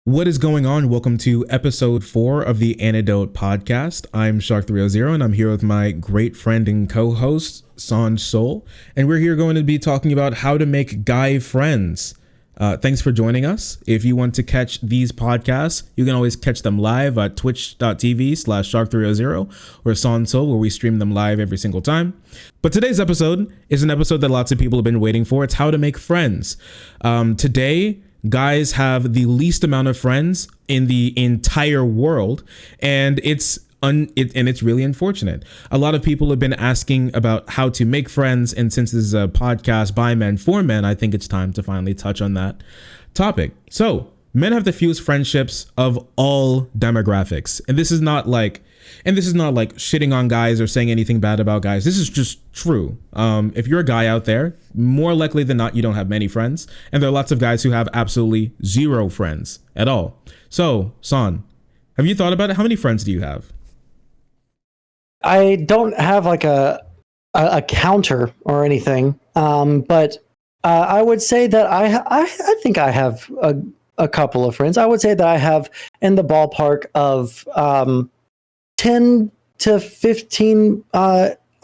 What is going on? Welcome to episode 4 of the ANTIDOTE podcast. I'm Shark300 and I'm here with my great friend and co-host, Sondsol. And we're here going to be talking about how to make guy friends. Thanks for joining us. If you want to catch these podcasts, you can always catch them live at twitch.tv/Shark300 or Sondsol, where we stream them live every single time. But today's episode is an episode that lots of people have been waiting for. It's how to make friends. Today, guys have the least amount of friends in the entire world, and it's really unfortunate. A lot of people have been asking about how to make friends, and since this is a podcast by men for men, I think it's time to finally touch on that topic. So, men have the fewest friendships of all demographics, and this is not like shitting on guys or saying anything bad about guys. This is just true. If you're a guy out there, more likely than not, you don't have many friends. And there are lots of guys who have absolutely zero friends at all. So, Son, have you thought about it? How many friends do you have? I don't have like a counter or anything. But I would say that I think I have a couple of friends. I would say that I have in the ballpark of 10 to 15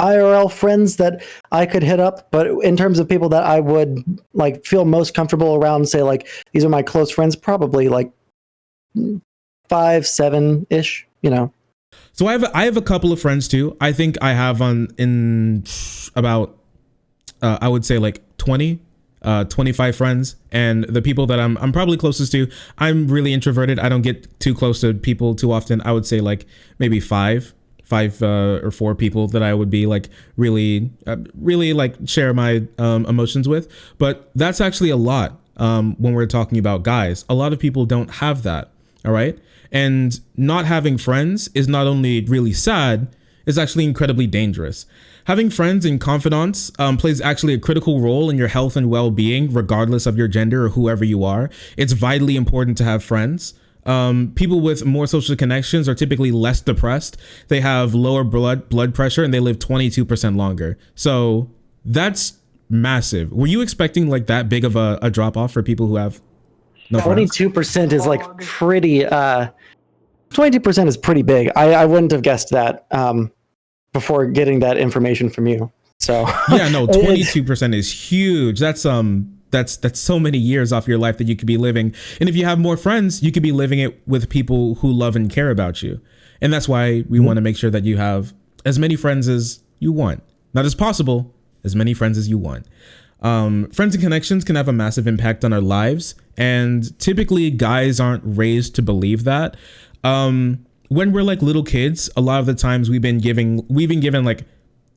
IRL friends that I could hit up, but in terms of people that I would like feel most comfortable around, say like these are my close friends, probably like 5, 7-ish, you know. So I have a couple of friends too. I think I have about I would say like 25 friends, and the people that I'm probably closest to, I'm really introverted. I don't get too close to people too often. I would say like maybe five or 4 people that I would be like really like share my emotions with. But that's actually a lot when we're talking about guys. A lot of people don't have that. All right. And not having friends is not only really sad, it's actually incredibly dangerous. Having friends and confidants plays actually a critical role in your health and well-being, regardless of your gender or whoever you are. It's vitally important to have friends. People with more social connections are typically less depressed. They have lower blood pressure, and they live 22% longer. So that's massive. Were you expecting like that big of a drop off for people who have no friends? 22% is like pretty. 22% is pretty big. I wouldn't have guessed that. Before getting that information from you. So yeah, no, 22% is huge. That's so many years off your life that you could be living. And if you have more friends, you could be living it with people who love and care about you. And that's why we want to make sure that you have as many friends as you want. Not as possible, as many friends as you want. Friends and connections can have a massive impact on our lives. And typically guys aren't raised to believe that. When we're like little kids, a lot of the times we've been given like,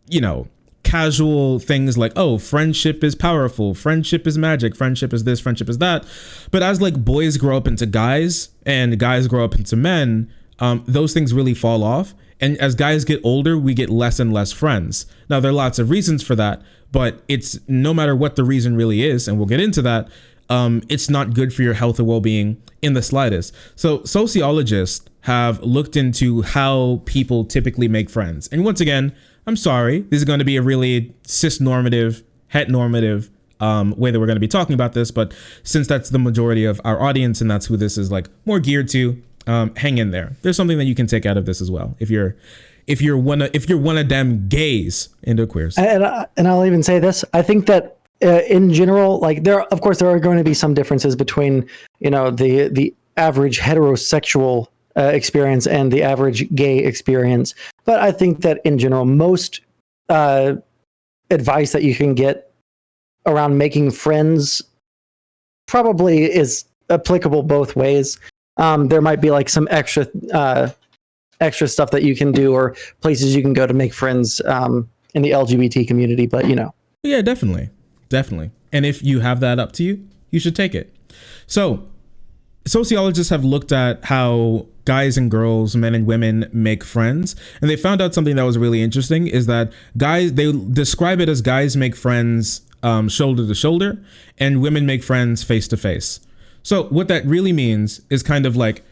you know, casual things like, oh, friendship is powerful, friendship is magic, friendship is this, friendship is that. But as like boys grow up into guys and guys grow up into men, those things really fall off. And as guys get older, we get less and less friends. Now, there are lots of reasons for that, but it's no matter what the reason really is, and we'll get into that, it's not good for your health or well-being in the slightest. So sociologists have looked into how people typically make friends. And once again, I'm sorry, this is going to be a really cis-normative, het-normative way that we're going to be talking about this. But since that's the majority of our audience and that's who this is like more geared to, hang in there. There's something that you can take out of this as well. If you're one of them gays into queers. And I'll even say this. I think that in general, like there are going to be some differences between, you know, the average heterosexual experience and the average gay experience. But I think that in general, most advice that you can get around making friends probably is applicable both ways. There might be like some extra stuff that you can do or places you can go to make friends in the LGBT community, but you know. Yeah, definitely. And if you have that up to you, you should take it. So sociologists have looked at how guys and girls, men and women make friends. And they found out something that was really interesting is that guys, they describe it as guys make friends shoulder to shoulder and women make friends face to face. So what that really means is kind of like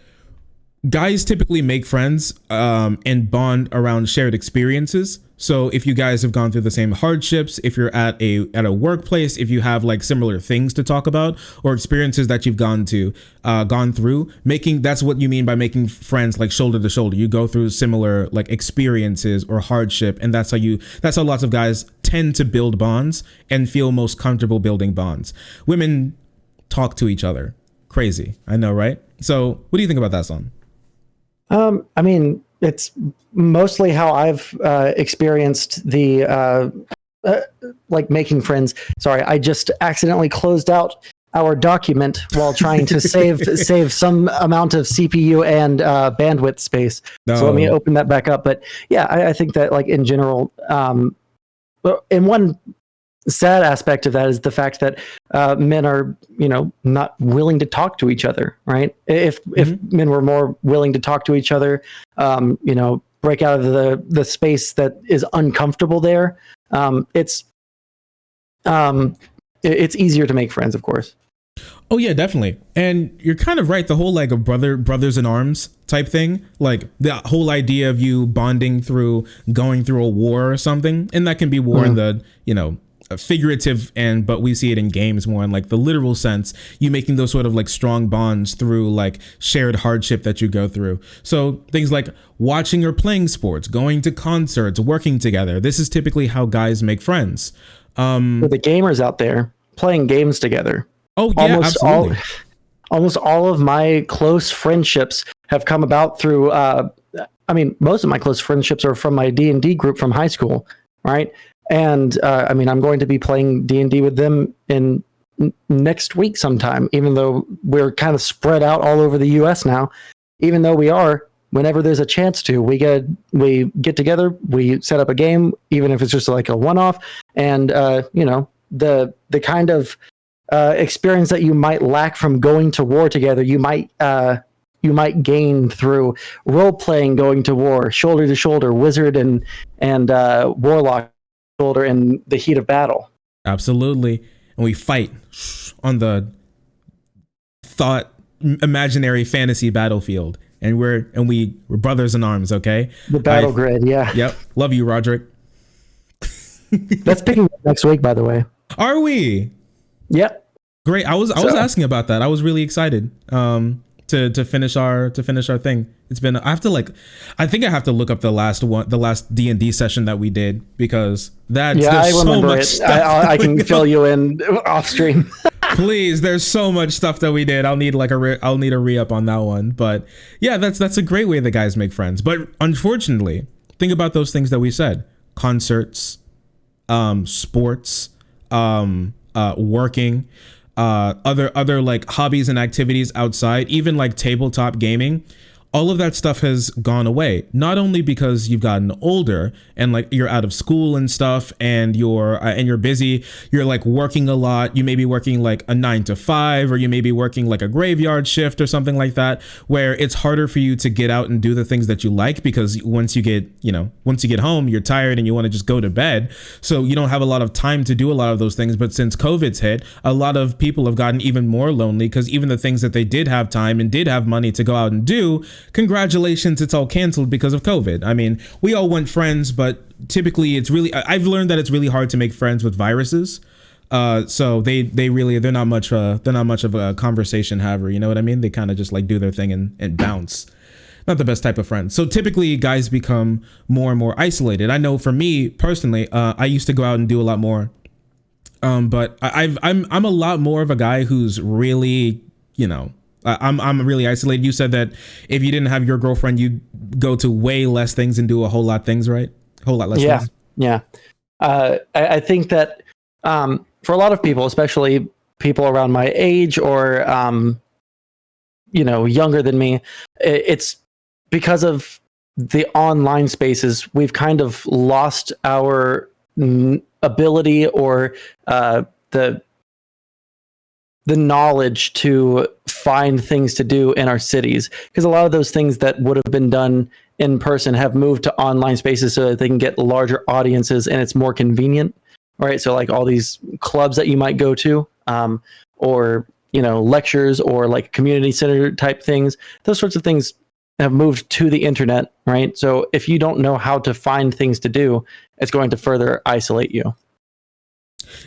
guys typically make friends and bond around shared experiences. So if you guys have gone through the same hardships, if you're at a workplace, if you have like similar things to talk about or experiences that you've gone through, that's what you mean by making friends, like shoulder to shoulder. You go through similar like experiences or hardship, and that's how lots of guys tend to build bonds and feel most comfortable building bonds. Women talk to each other. Crazy, I know, right? So what do you think about that song? I mean, it's mostly how I've experienced the like making friends. Sorry, I just accidentally closed out our document while trying to save some amount of CPU and bandwidth space. No. So let me open that back up. But yeah, I think that like in general, in one sad aspect of that is the fact that men are, not willing to talk to each other, right? If men were more willing to talk to each other, break out of the space that is uncomfortable there, it's easier to make friends, of course. Oh yeah, definitely. And you're kind of right. The whole like a brothers in arms type thing, like the whole idea of you bonding through going through a war or something, and that can be war in the, figurative but we see it in games more in like the literal sense, you making those sort of like strong bonds through like shared hardship that you go through. So things like watching or playing sports, going to concerts, working together. This is typically how guys make friends. For the gamers out there playing games together. Oh yeah, absolutely. Almost all of my close friendships have come about through most of my close friendships are from my D&D group from high school, right? And I'm going to be playing D&D with them in next week sometime, even though we're kind of spread out all over the US now. Even though we are, whenever there's a chance to, we get together, we set up a game, even if it's just like a one-off, and the kind of experience that you might lack from going to war together, you might gain through role playing, going to war, shoulder to shoulder, wizard and warlock shoulder in the heat of battle. Absolutely. And we fight on the imaginary fantasy battlefield, and we're brothers in arms. Okay, the battle grid. Yeah. Yep. Love you, Roderick. That's picking up next week, by the way. Are we? Yep. Great. I was asking about that. I was really excited to finish our thing. It's been, I think I have to look up the last D&D session that we did, because there's so much stuff. I can fill you in off stream. Please, there's so much stuff that we did. I'll need a re-up on that one. But yeah, that's a great way that guys make friends. But unfortunately, think about those things that we said: concerts, sports, working, other like hobbies and activities outside, even like tabletop gaming. All of that stuff has gone away, not only because you've gotten older and like you're out of school and stuff, and you're busy, you're like working a lot. You may be working like a 9 to 5, or you may be working like a graveyard shift or something like that, where it's harder for you to get out and do the things that you like, because once you get home, you're tired and you want to just go to bed. So you don't have a lot of time to do a lot of those things. But since COVID's hit, a lot of people have gotten even more lonely, because even the things that they did have time and did have money to go out and do, congratulations, it's all canceled because of COVID. I mean, we all want friends, but typically I've learned that it's really hard to make friends with viruses. So they're not much of a conversation haver. You know what I mean? They kind of just like do their thing and bounce. Not the best type of friend. So typically guys become more and more isolated. I know for me personally, I used to go out and do a lot more. But I'm a lot more of a guy who's really, I'm really isolated. You said that if you didn't have your girlfriend, you'd go to way less things and do a whole lot of things, right? A whole lot less things. Yeah. I think that for a lot of people, especially people around my age or, younger than me, it's because of the online spaces, we've kind of lost our ability or the knowledge to find things to do in our cities, because a lot of those things that would have been done in person have moved to online spaces so that they can get larger audiences and it's more convenient. All right. So like all these clubs that you might go to, or, lectures or like community center type things, those sorts of things have moved to the internet, right? So if you don't know how to find things to do, it's going to further isolate you.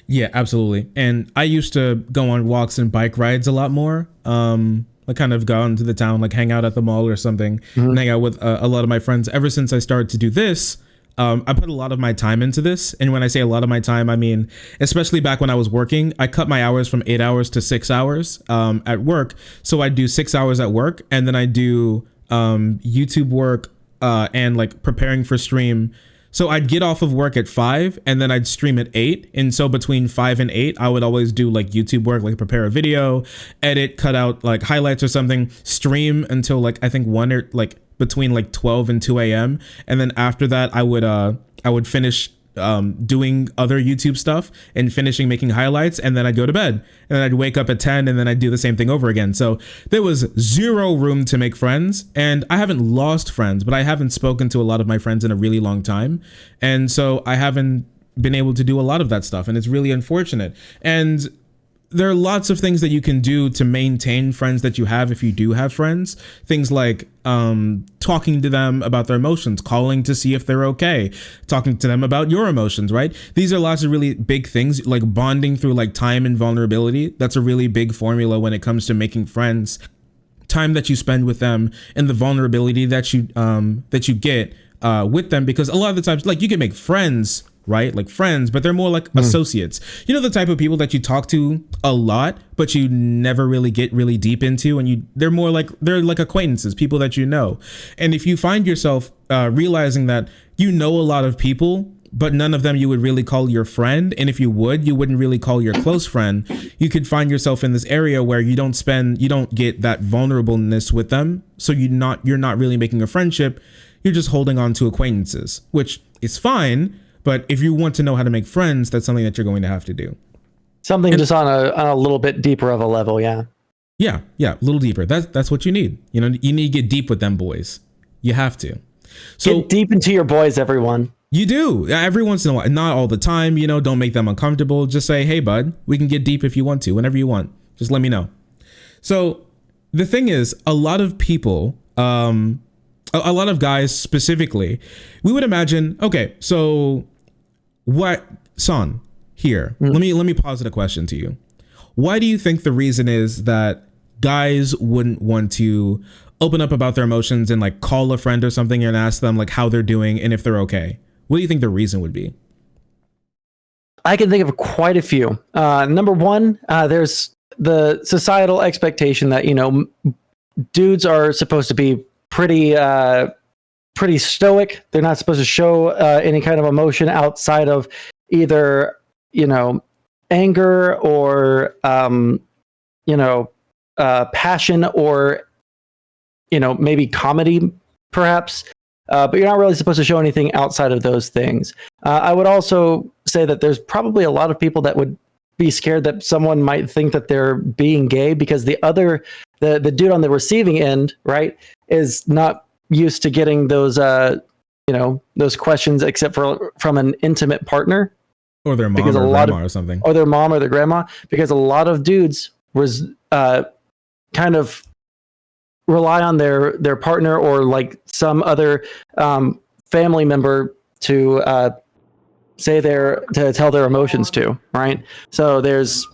Yeah, absolutely. And I used to go on walks and bike rides a lot more. Like kind of go into the town, like hang out at the mall or something, and hang out with a lot of my friends. Ever since I started to do this, I put a lot of my time into this. And when I say a lot of my time, I mean, especially back when I was working, I cut my hours from 8 hours to 6 hours at work. So I do 6 hours at work, and then I do YouTube work and like preparing for stream. So I'd get off of work at 5 and then I'd stream at 8. And so between 5 and 8, I would always do like YouTube work, like prepare a video, edit, cut out like highlights or something, stream until like I think 1 or like between like 12 and 2 a.m. And then after that, I would finish doing other YouTube stuff and finishing making highlights, and then I'd go to bed, and then I'd wake up at 10, and then I'd do the same thing over again. So there was zero room to make friends, and I haven't lost friends, but I haven't spoken to a lot of my friends in a really long time, and so I haven't been able to do a lot of that stuff, and it's really unfortunate. And there are lots of things that you can do to maintain friends that you have if you do have friends. Things like talking to them about their emotions, calling to see if they're okay, talking to them about your emotions, right? These are lots of really big things, like bonding through like time and vulnerability. That's a really big formula when it comes to making friends. Time that you spend with them and the vulnerability that you get with them, because a lot of the times, like, you can make friends, right? Like friends, but they're more like associates. You know, the type of people that you talk to a lot, but you never really get really deep into, and they're like acquaintances, people that you know. And if you find yourself realizing that you know a lot of people, but none of them you would really call your friend, and if you wouldn't really call your close friend, you could find yourself in this area where you don't get that vulnerableness with them. So you're not really making a friendship. You're just holding on to acquaintances, which is fine. But if you want to know how to make friends, that's something that you're going to have to do. Something just on a little bit deeper of a level, yeah. Yeah, a little deeper. That's what you need. You know, you need to get deep with them boys. You have to. So get deep into your boys, everyone. You do. Every once in a while, not all the time, you know, don't make them uncomfortable. Just say, hey, bud, we can get deep if you want to, whenever you want. Just let me know. So the thing is, a lot of people, a lot of guys specifically, we would imagine, okay, so what, Son, here, let me posit a question to you. Why do you think the reason is that guys wouldn't want to open up about their emotions and like call a friend or something and ask them like how they're doing and if they're okay? What do you think the reason would be? I can think of quite a few. Number one, there's the societal expectation that, you know, dudes are supposed to be pretty stoic. They're not supposed to show any kind of emotion outside of either, you know, anger or passion, or, you know, maybe comedy perhaps, but you're not really supposed to show anything outside of those things. I would also say that there's probably a lot of people that would be scared that someone might think that they're being gay, because the dude on the receiving end, right, is not used to getting those those questions except for from an intimate partner, or their mom or grandma or something, or their mom or their grandma, because a lot of dudes was kind of rely on their partner or like some other family member to tell their emotions to, right? So there's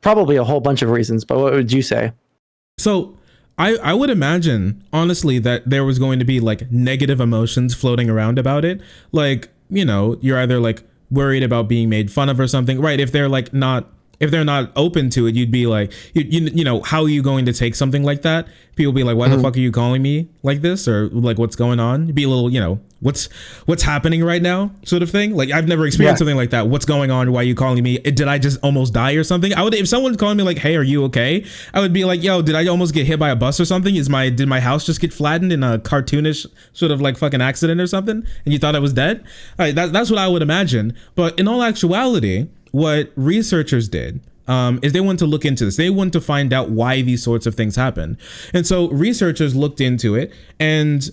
probably a whole bunch of reasons, but what would you say? So I would imagine, honestly, that there was going to be like negative emotions floating around about it. Like, you know, you're either like worried about being made fun of or something, right? If they're not open to it, you'd be like, you know, how are you going to take something like that? People be like, why the fuck are you calling me like this? Or like, what's going on? You'd be a little, you know, what's happening right now, sort of thing. Like, I've never experienced something like that. What's going on? Why are you calling me? Did I just almost die or something? If someone's calling me like, hey, are you okay? I would be like, yo, did I almost get hit by a bus or something? Did my house just get flattened in a cartoonish sort of like fucking accident or something? And you thought I was dead? All right, that's what I would imagine. But in all actuality, what researchers did is they wanted to look into this. They wanted to find out why these sorts of things happen. And so researchers looked into it, and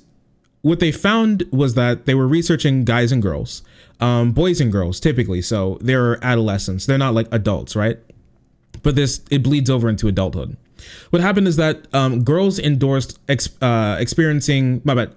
what they found was that they were researching guys and girls, boys and girls typically. So they're adolescents. They're not like adults, right? But it bleeds over into adulthood. What happened is that girls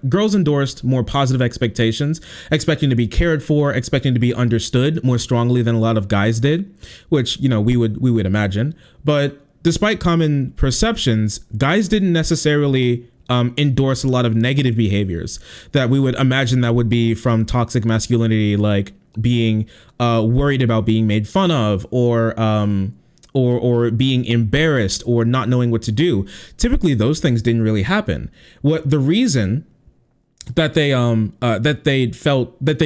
girls endorsed more positive expectations, expecting to be cared for, expecting to be understood more strongly than a lot of guys did, which, you know, we would imagine. But despite common perceptions, guys didn't necessarily endorse a lot of negative behaviors that we would imagine that would be from toxic masculinity, like being worried about being made fun of, or being embarrassed, or not knowing what to do. Typically, those things didn't really happen. What the reason that they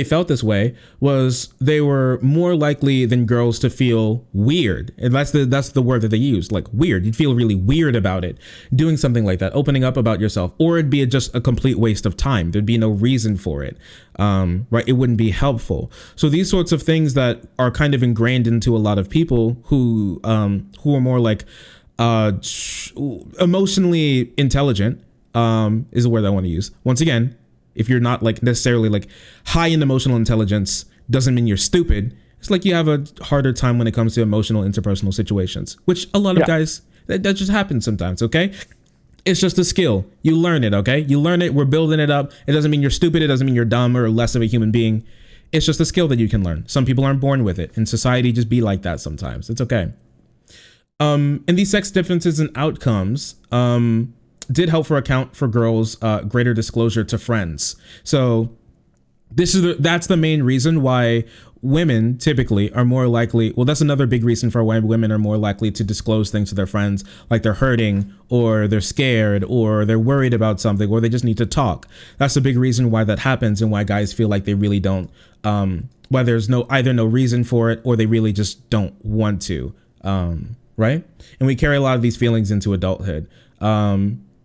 felt this way was they were more likely than girls to feel weird, and that's the word that they use, like weird. You'd feel really weird about it, doing something like that, opening up about yourself, or it'd be just a complete waste of time. There'd be no reason for it, right? It wouldn't be helpful. So these sorts of things that are kind of ingrained into a lot of people who are more like emotionally intelligent, is the word I want to use. Once again, if you're not like necessarily like high in emotional intelligence, doesn't mean you're stupid. It's like you have a harder time when it comes to emotional interpersonal situations, which a lot of guys, that just happens sometimes. Okay. It's just a skill. You learn it. Okay. You learn it. We're building it up. It doesn't mean you're stupid. It doesn't mean you're dumb or less of a human being. It's just a skill that you can learn. Some people aren't born with it, and society just be like that sometimes. It's okay. And these sex differences and outcomes, did help for account for girls' greater disclosure to friends. So that's the main reason why women typically are more likely. Well, that's another big reason for why women are more likely to disclose things to their friends, like they're hurting, or they're scared, or they're worried about something, or they just need to talk. That's a big reason why that happens, and why guys feel like they really don't. Why there's either no reason for it, or they really just don't want to. Right? And we carry a lot of these feelings into adulthood.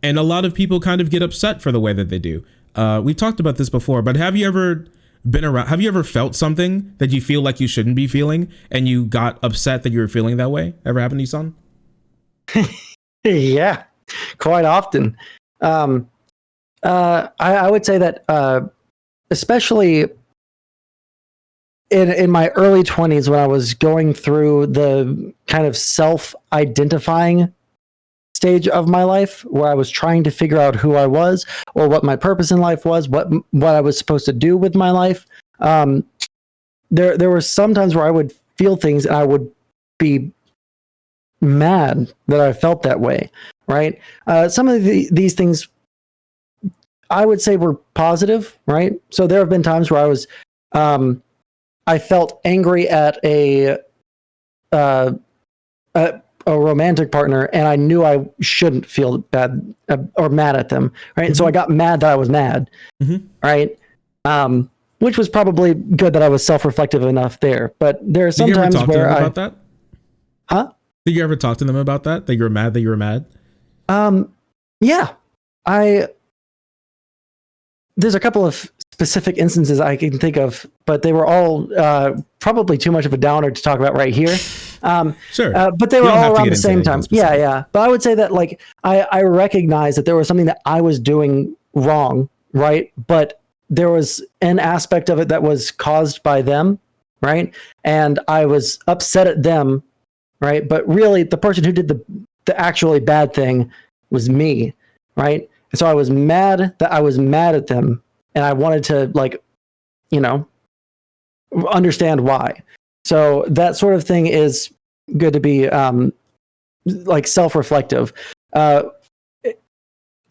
And a lot of people kind of get upset for the way that they do. We've talked about this before, but have you ever felt something that you feel like you shouldn't be feeling, and you got upset that you were feeling that way? Ever happened to you, son? Yeah, quite often. I would say that, especially in my early 20s, when I was going through the kind of self-identifying stage of my life, where I was trying to figure out who I was, or what my purpose in life was, what I was supposed to do with my life. There were some times where I would feel things and I would be mad that I felt that way, right? Some of these things I would say were positive, right? So there have been times where I felt angry at a romantic partner, and I knew I shouldn't feel bad or mad at them, right? And so I got mad that I was mad, right? Which was probably good that I was self-reflective enough there. But there are some times where about that? Huh? Did you ever talk to them about that? That you were mad that you were mad? Yeah. There's a couple of specific instances I can think of, but they were all probably too much of a downer to talk about right here. Sure. But they were all around the same time. Yeah. But I would say that, like, I recognize that there was something that I was doing wrong, right? But there was an aspect of it that was caused by them, right? And I was upset at them, right? But really, the person who did the actually bad thing was me, right? And so I was mad that I was mad at them, and I wanted to, like, understand why. So that sort of thing is good to be like self-reflective.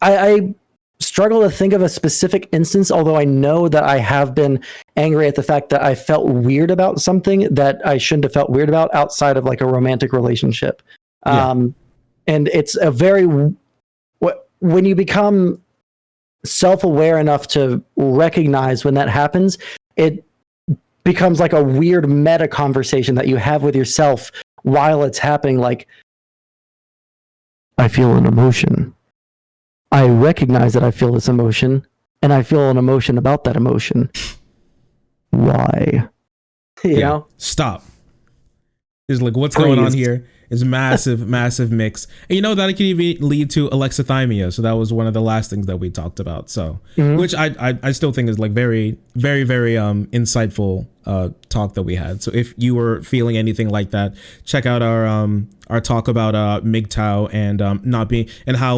I struggle to think of a specific instance, although I know that I have been angry at the fact that I felt weird about something that I shouldn't have felt weird about outside of, like, a romantic relationship. And it's when you become self-aware enough to recognize when that happens, it becomes like a weird meta conversation that you have with yourself while it's happening. Like, I feel an emotion. I recognize that I feel this emotion, and I feel an emotion about that emotion. Why? You know? Stop. It's like, what's going on here? It's massive, massive mix. And that it can even lead to alexithymia. So that was one of the last things that we talked about. So, which I still think is like very, very, very insightful talk that we had. So if you were feeling anything like that, check out our talk about MGTOW and not being, and how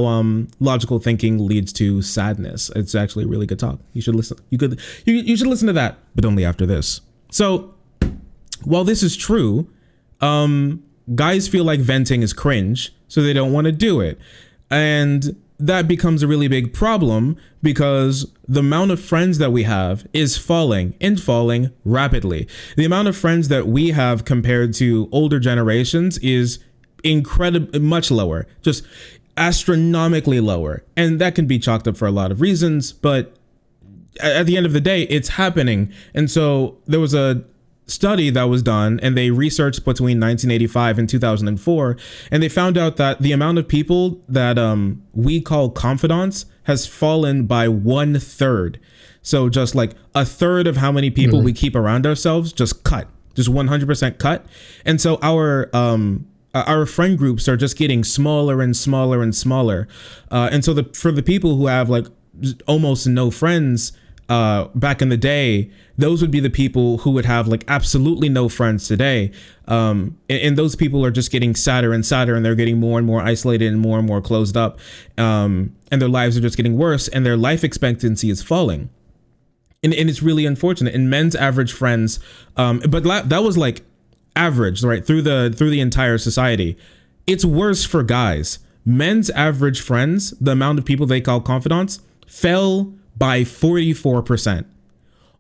logical thinking leads to sadness. It's actually a really good talk. You should listen. You should listen to that, but only after this. So while this is true, guys feel like venting is cringe, so they don't want to do it. And that becomes a really big problem because the amount of friends that we have is falling rapidly. The amount of friends that we have compared to older generations is incredibly much lower, just astronomically lower. And that can be chalked up for a lot of reasons, but at the end of the day, it's happening. And so there was a study that was done, and they researched between 1985 and 2004, and they found out that the amount of people that we call confidants has fallen by 1/3. So just like a third of how many people we keep around ourselves just 100% cut. And so our friend groups are just getting smaller and smaller and smaller. And so for the people who have like almost no friends back in the day, those would be the people who would have like absolutely no friends today. And those people are just getting sadder and sadder, and they're getting more and more isolated and more closed up. And their lives are just getting worse, and their life expectancy is falling. And it's really unfortunate. And men's average friends, but that was like average, right? Through the entire society. It's worse for guys. Men's average friends, the amount of people they call confidants, fell by 44%,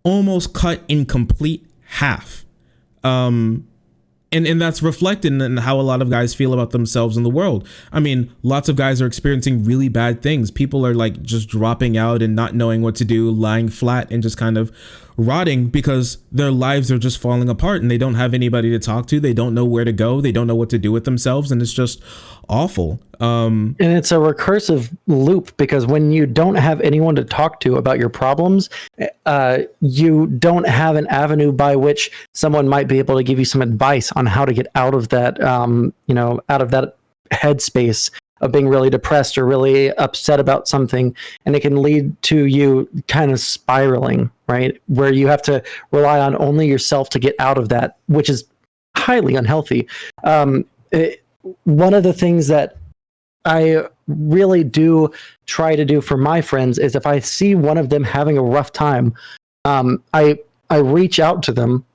almost cut in complete half. And that's reflected in how a lot of guys feel about themselves in the world. I mean, lots of guys are experiencing really bad things. People are like just dropping out and not knowing what to do, lying flat and just kind of rotting because their lives are just falling apart and they don't have anybody to talk to. They don't know where to go. They don't know what to do with themselves. And it's just awful. And it's a recursive loop because when you don't have anyone to talk to about your problems, you don't have an avenue by which someone might be able to give you some advice on how to get out of that, out of that headspace of being really depressed or really upset about something. And it can lead to you kind of spiraling, right? Where you have to rely on only yourself to get out of that, which is highly unhealthy. One of the things that I really do try to do for my friends is if I see one of them having a rough time, I reach out to them,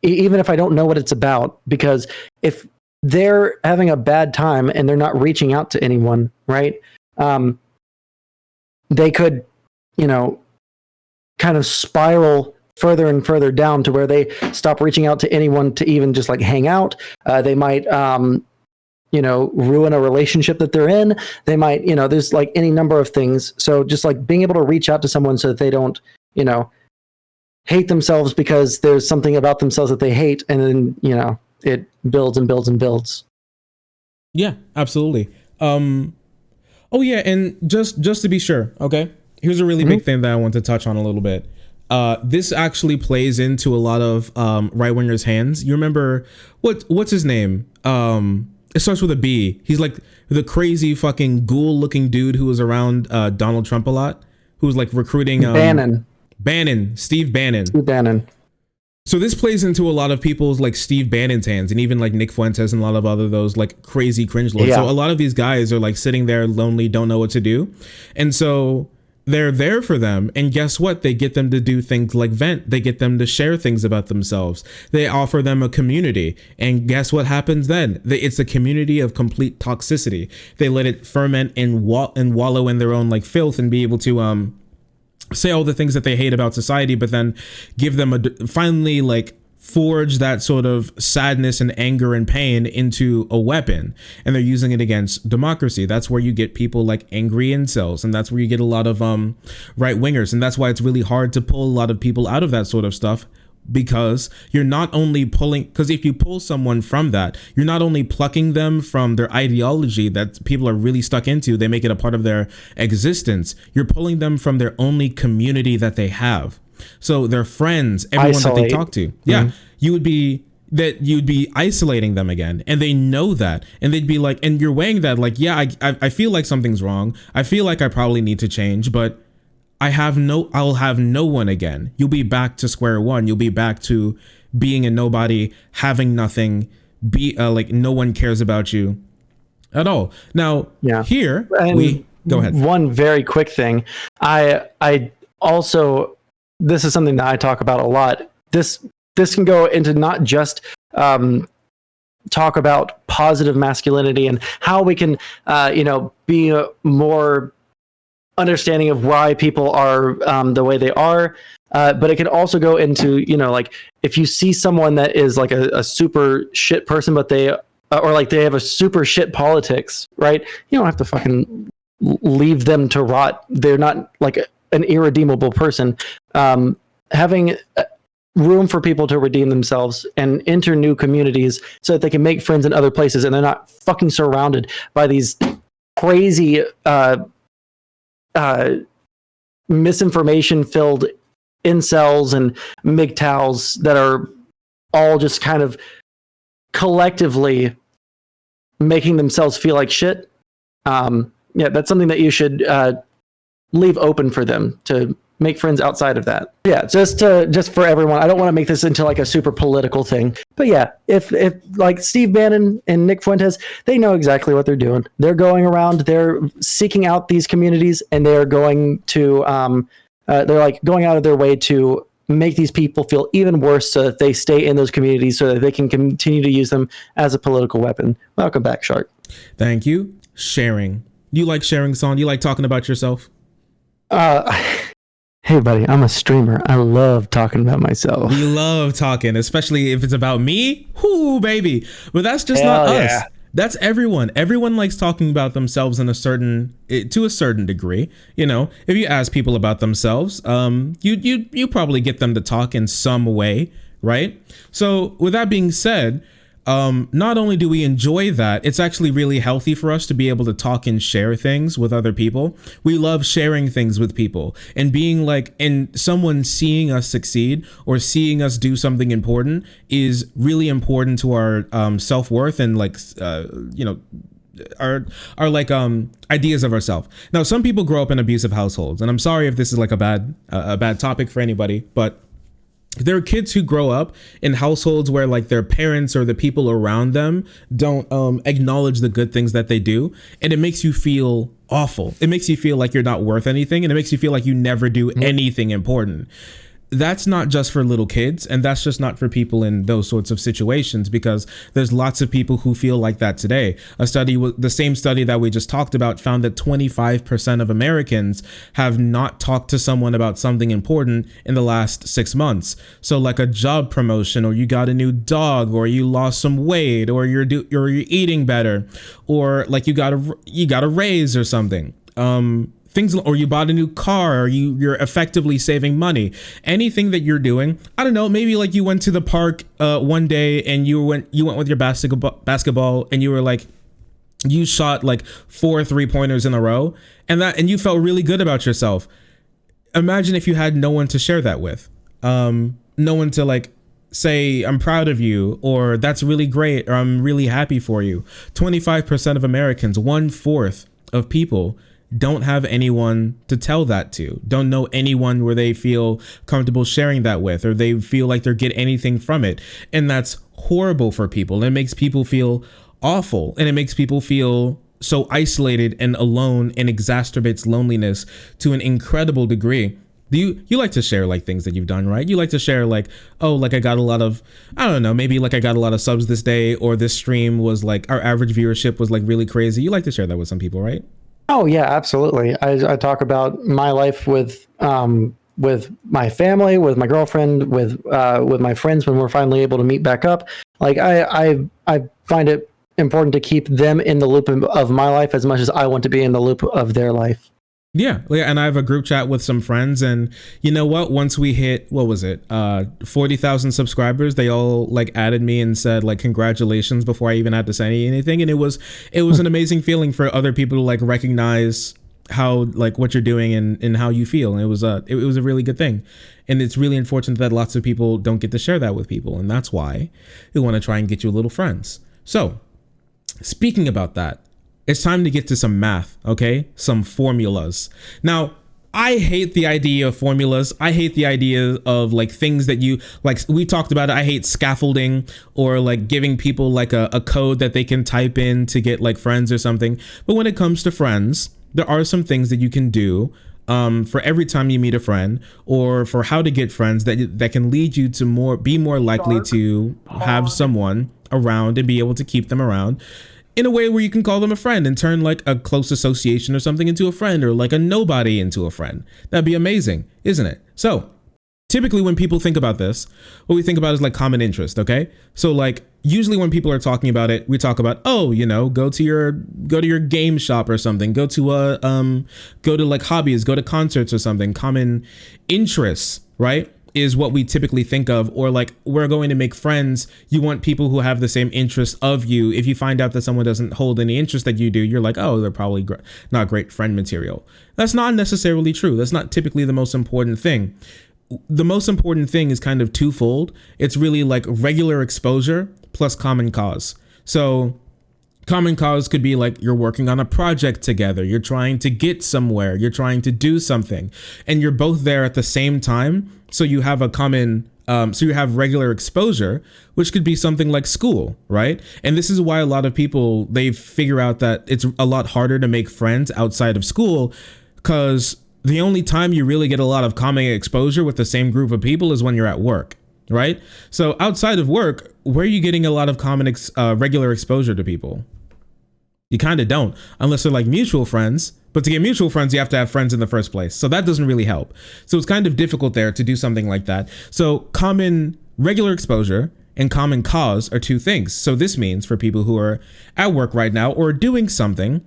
even if I don't know what it's about, because if they're having a bad time and they're not reaching out to anyone, right? They could, kind of spiral further and further down to where they stop reaching out to anyone to even just like hang out. They might, ruin a relationship that they're in. They might, there's like any number of things. So just like being able to reach out to someone so that they don't, hate themselves because there's something about themselves that they hate. And then, it builds and builds and builds. Yeah, absolutely. Oh yeah. And just to be sure. Okay. Here's a really big thing that I want to touch on a little bit. This actually plays into a lot of right wingers' hands. You remember what's his name? It starts with a B. He's like the crazy fucking ghoul looking dude who was around Donald Trump a lot, who was like recruiting Steve Bannon. So this plays into a lot of people's like Steve Bannon's hands, and even like Nick Fuentes and a lot of other those like crazy cringe lords. Yeah. So a lot of these guys are like sitting there lonely, don't know what to do, and so they're there for them. And guess what? They get them to do things like vent. They get them to share things about themselves. They offer them a community. And guess what happens then? It's a community of complete toxicity. They let it ferment and wallow in their own like filth and be able to say all the things that they hate about society, but then give them finally like forge that sort of sadness and anger and pain into a weapon, and they're using it against democracy. That's where you get people like angry incels, and that's where you get a lot of right wingers, and that's why it's really hard to pull a lot of people out of that sort of stuff, because you're not only because if you pull someone from that, you're not only plucking them from their ideology that people are really stuck into, they make it a part of their existence, you're pulling them from their only community that they have. So their friends, everyone that they talk to. Yeah. You would be that you'd be isolating them again, and they know that, and they'd be like, and you're weighing that like, yeah, I feel like something's wrong. I feel like I probably need to change, but I'll have no one again. You'll be back to square one. You'll be back to being a nobody, having nothing, be like no one cares about you at all. Now, here and go ahead. One very quick thing. I also, this is something that I talk about a lot. This can go into not just talk about positive masculinity and how we can, be more understanding of why people are the way they are. But it can also go into, like if you see someone that is like a super shit person, but they have a super shit politics, right? You don't have to fucking leave them to rot. They're not like an irredeemable person. Having room for people to redeem themselves and enter new communities so that they can make friends in other places and they're not fucking surrounded by these crazy misinformation filled incels and MGTOWs that are all just kind of collectively making themselves feel like shit. That's something that you should leave open for them to make friends outside of that. Yeah, just for everyone. I don't want to make this into like a super political thing, but yeah, if like Steve Bannon and Nick Fuentes, they know exactly what they're doing. They're going around, they're seeking out these communities, and they're going to they're like going out of their way to make these people feel even worse so that they stay in those communities so that they can continue to use them as a political weapon. Welcome back, Shark. Thank you. Sharing. You like sharing, Son? You like talking about yourself? Hey, buddy, I'm a streamer. I love talking about myself. We love talking, especially if it's about me. Whoo, baby. But that's just not us. That's everyone. Everyone likes talking about themselves to a certain degree. If you ask people about themselves, you probably get them to talk in some way, right? So with that being said, not only do we enjoy that, it's actually really healthy for us to be able to talk and share things with other people. We love sharing things with people and being like, and someone seeing us succeed or seeing us do something important is really important to our self-worth and like, our like ideas of ourselves. Now, some people grow up in abusive households, and I'm sorry if this is like a bad topic for anybody, but there are kids who grow up in households where like their parents or the people around them don't acknowledge the good things that they do. And it makes you feel awful. It makes you feel like you're not worth anything. And it makes you feel like you never do anything important. That's not just for little kids, and that's just not for people in those sorts of situations, because there's lots of people who feel like that today. The same study that we just talked about found that 25% of Americans have not talked to someone about something important in the last 6 months. So like a job promotion, or you got a new dog, or you lost some weight, or you're eating better, or like you got a raise or something. Things, or you bought a new car, or you're effectively saving money. Anything that you're doing, I don't know, maybe like you went to the park one day and you went with your basketball and you were like, you shot like 4 3-pointers in a row, and you felt really good about yourself. Imagine if you had no one to share that with, no one to like say, I'm proud of you, or that's really great, or I'm really happy for you. 25% of Americans, 1/4 of people, don't have anyone to tell that to, don't know anyone where they feel comfortable sharing that with, or they feel like they're getting anything from it. And that's horrible for people. It makes people feel awful, and it makes people feel so isolated and alone, and exacerbates loneliness to an incredible degree. You like to share like things that you've done, right? You like to share like, oh, like I got a lot of, I don't know, maybe like I got a lot of subs this day, or this stream was like, our average viewership was like really crazy. You like to share that with some people, right? Oh yeah, absolutely. I talk about my life with my family, with my girlfriend, with my friends when we're finally able to meet back up. Like I find it important to keep them in the loop of my life as much as I want to be in the loop of their life. Yeah, and I have a group chat with some friends, and you know what? Once we hit, 40,000 subscribers, they all like added me and said like congratulations before I even had to say anything, and it was an amazing feeling for other people to like recognize how like what you're doing and how you feel, and it was a really good thing. And it's really unfortunate that lots of people don't get to share that with people. And that's why we want to try and get you little friends. So speaking about that, it's time to get to some math, okay? Some formulas. Now, I hate the idea of formulas. I hate the idea of like things that you like. We talked about it. I hate scaffolding or like giving people like a code that they can type in to get like friends or something. But when it comes to friends, there are some things that you can do for every time you meet a friend, or for how to get friends that can lead you to be more likely to have someone around and be able to keep them around in a way where you can call them a friend and turn like a close association or something into a friend, or like a nobody into a friend. That'd be amazing, isn't it? So typically when people think about this, what we think about is like common interest. Okay. So like usually when people are talking about it, we talk about, oh, you know, go to your game shop or something, go to like hobbies, go to concerts or something. Common interests, right, is what we typically think of. Or like, we're going to make friends. You want people who have the same interests of you. If you find out that someone doesn't hold any interest that you do, you're like, oh, they're probably not great friend material. That's not necessarily true. That's not typically the most important thing. The most important thing is kind of twofold. It's really like regular exposure plus common cause. So common cause could be like you're working on a project together, you're trying to get somewhere, you're trying to do something, and you're both there at the same time. So you have a common, so you have regular exposure, which could be something like school, right? And this is why a lot of people, they figure out that it's a lot harder to make friends outside of school, because the only time you really get a lot of common exposure with the same group of people is when you're at work, right? So outside of work, where are you getting a lot of common regular exposure to people? You kind of don't, unless they're like mutual friends. But to get mutual friends, you have to have friends in the first place. So that doesn't really help. So it's kind of difficult there to do something like that. So common regular exposure and common cause are two things. So this means for people who are at work right now or doing something,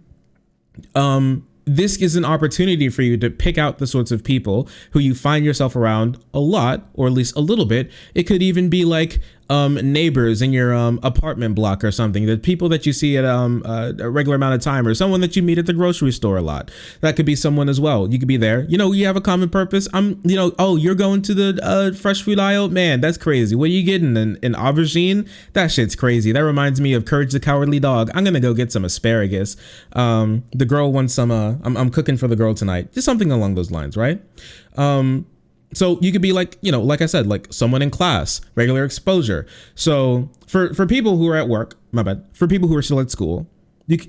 this is an opportunity for you to pick out the sorts of people who you find yourself around a lot, or at least a little bit. It could even be like neighbors in your apartment block or something, the people that you see at a regular amount of time, or someone that you meet at the grocery store a lot. That could be someone as well. You could be there, you know, you have a common purpose. Oh, you're going to the fresh food aisle, man, that's crazy. What are you getting? An aubergine? That shit's crazy. That reminds me of Courage the Cowardly Dog. I'm gonna go get some asparagus. The girl wants some I'm cooking for the girl tonight, just something along those lines, right? So you could be like, you know, like I said, like someone in class, regular exposure. So for people who are at work, for people who are still at school,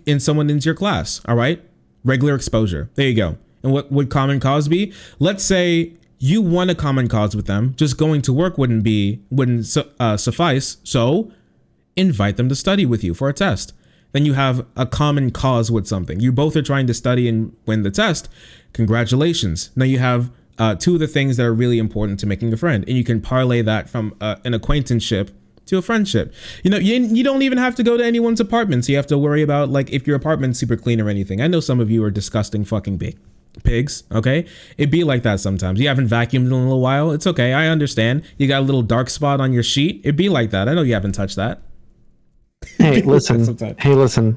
and someone into your class, all right, regular exposure. There you go. And what would common cause be? Let's say you want a common cause with them. Just going to work wouldn't suffice. So invite them to study with you for a test. Then you have a common cause with something. You both are trying to study and win the test. Congratulations. Now you have two of the things that are really important to making a friend, and you can parlay that from an acquaintanceship to a friendship. You know, you don't even have to go to anyone's apartment, so you have to worry about like if your apartment's super clean or anything. I know some of you are disgusting fucking pigs, okay? It'd be like that sometimes. You haven't vacuumed in a little while. It's okay. I understand. You got a little dark spot on your sheet. It'd be like that. I know you haven't touched that. Hey, listen.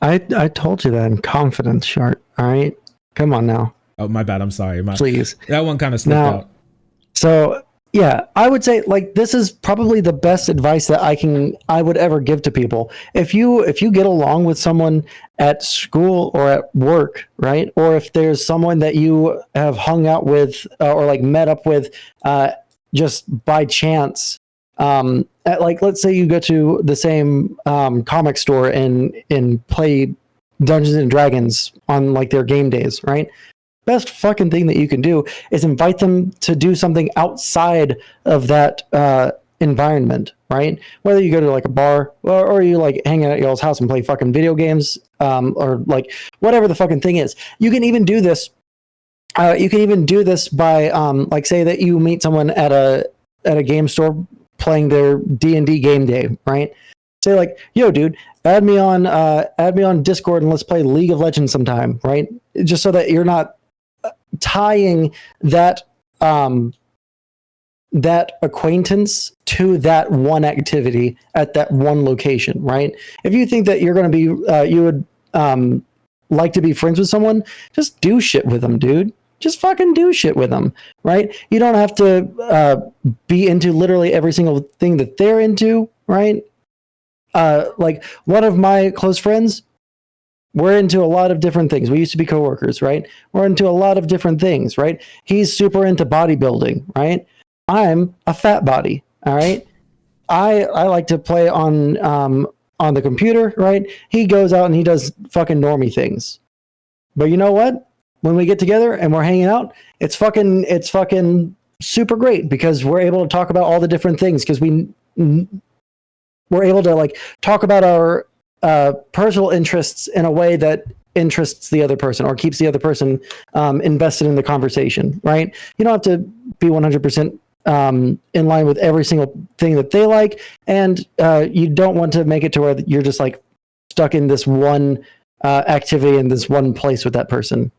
I told you that in confidence, Shart. All right? Come on now. Oh, my bad. I'm sorry. Please. That one kind of slipped out. So yeah, I would say like this is probably the best advice that I would ever give to people. If you get along with someone at school or at work, right? Or if there's someone that you have hung out with or like met up with just by chance, like let's say you go to the same comic store and play Dungeons and Dragons on like their game days, right? Best fucking thing that you can do is invite them to do something outside of that environment, right? Whether you go to like a bar or you like hang out at y'all's house and play fucking video games, or like whatever the fucking thing is. You can even do this. You can even do this by like say that you meet someone at a game store playing their D&D game day, right? Say like, yo, dude, add me on Discord and let's play League of Legends sometime, right? Just so that you're not tying that that acquaintance to that one activity at that one location, right? If you think that you're going to be, you would like to be friends with someone, just do shit with them, dude. just fucking do shit with them, right? You don't have to be into literally every single thing that they're into, right? Like one of my close friends, we're into a lot of different things. We used to be coworkers, right? We're into a lot of different things, right? He's super into bodybuilding, right? I'm a fat body, all right? I like to play on the computer, right? He goes out and he does fucking normie things. But you know what? When we get together and we're hanging out, it's fucking super great because we're able to talk about all the different things because we're able to like talk about our personal interests in a way that interests the other person or keeps the other person invested in the conversation, right? You don't have to be 100% in line with every single thing that they like, and you don't want to make it to where you're just like stuck in this one activity in this one place with that person.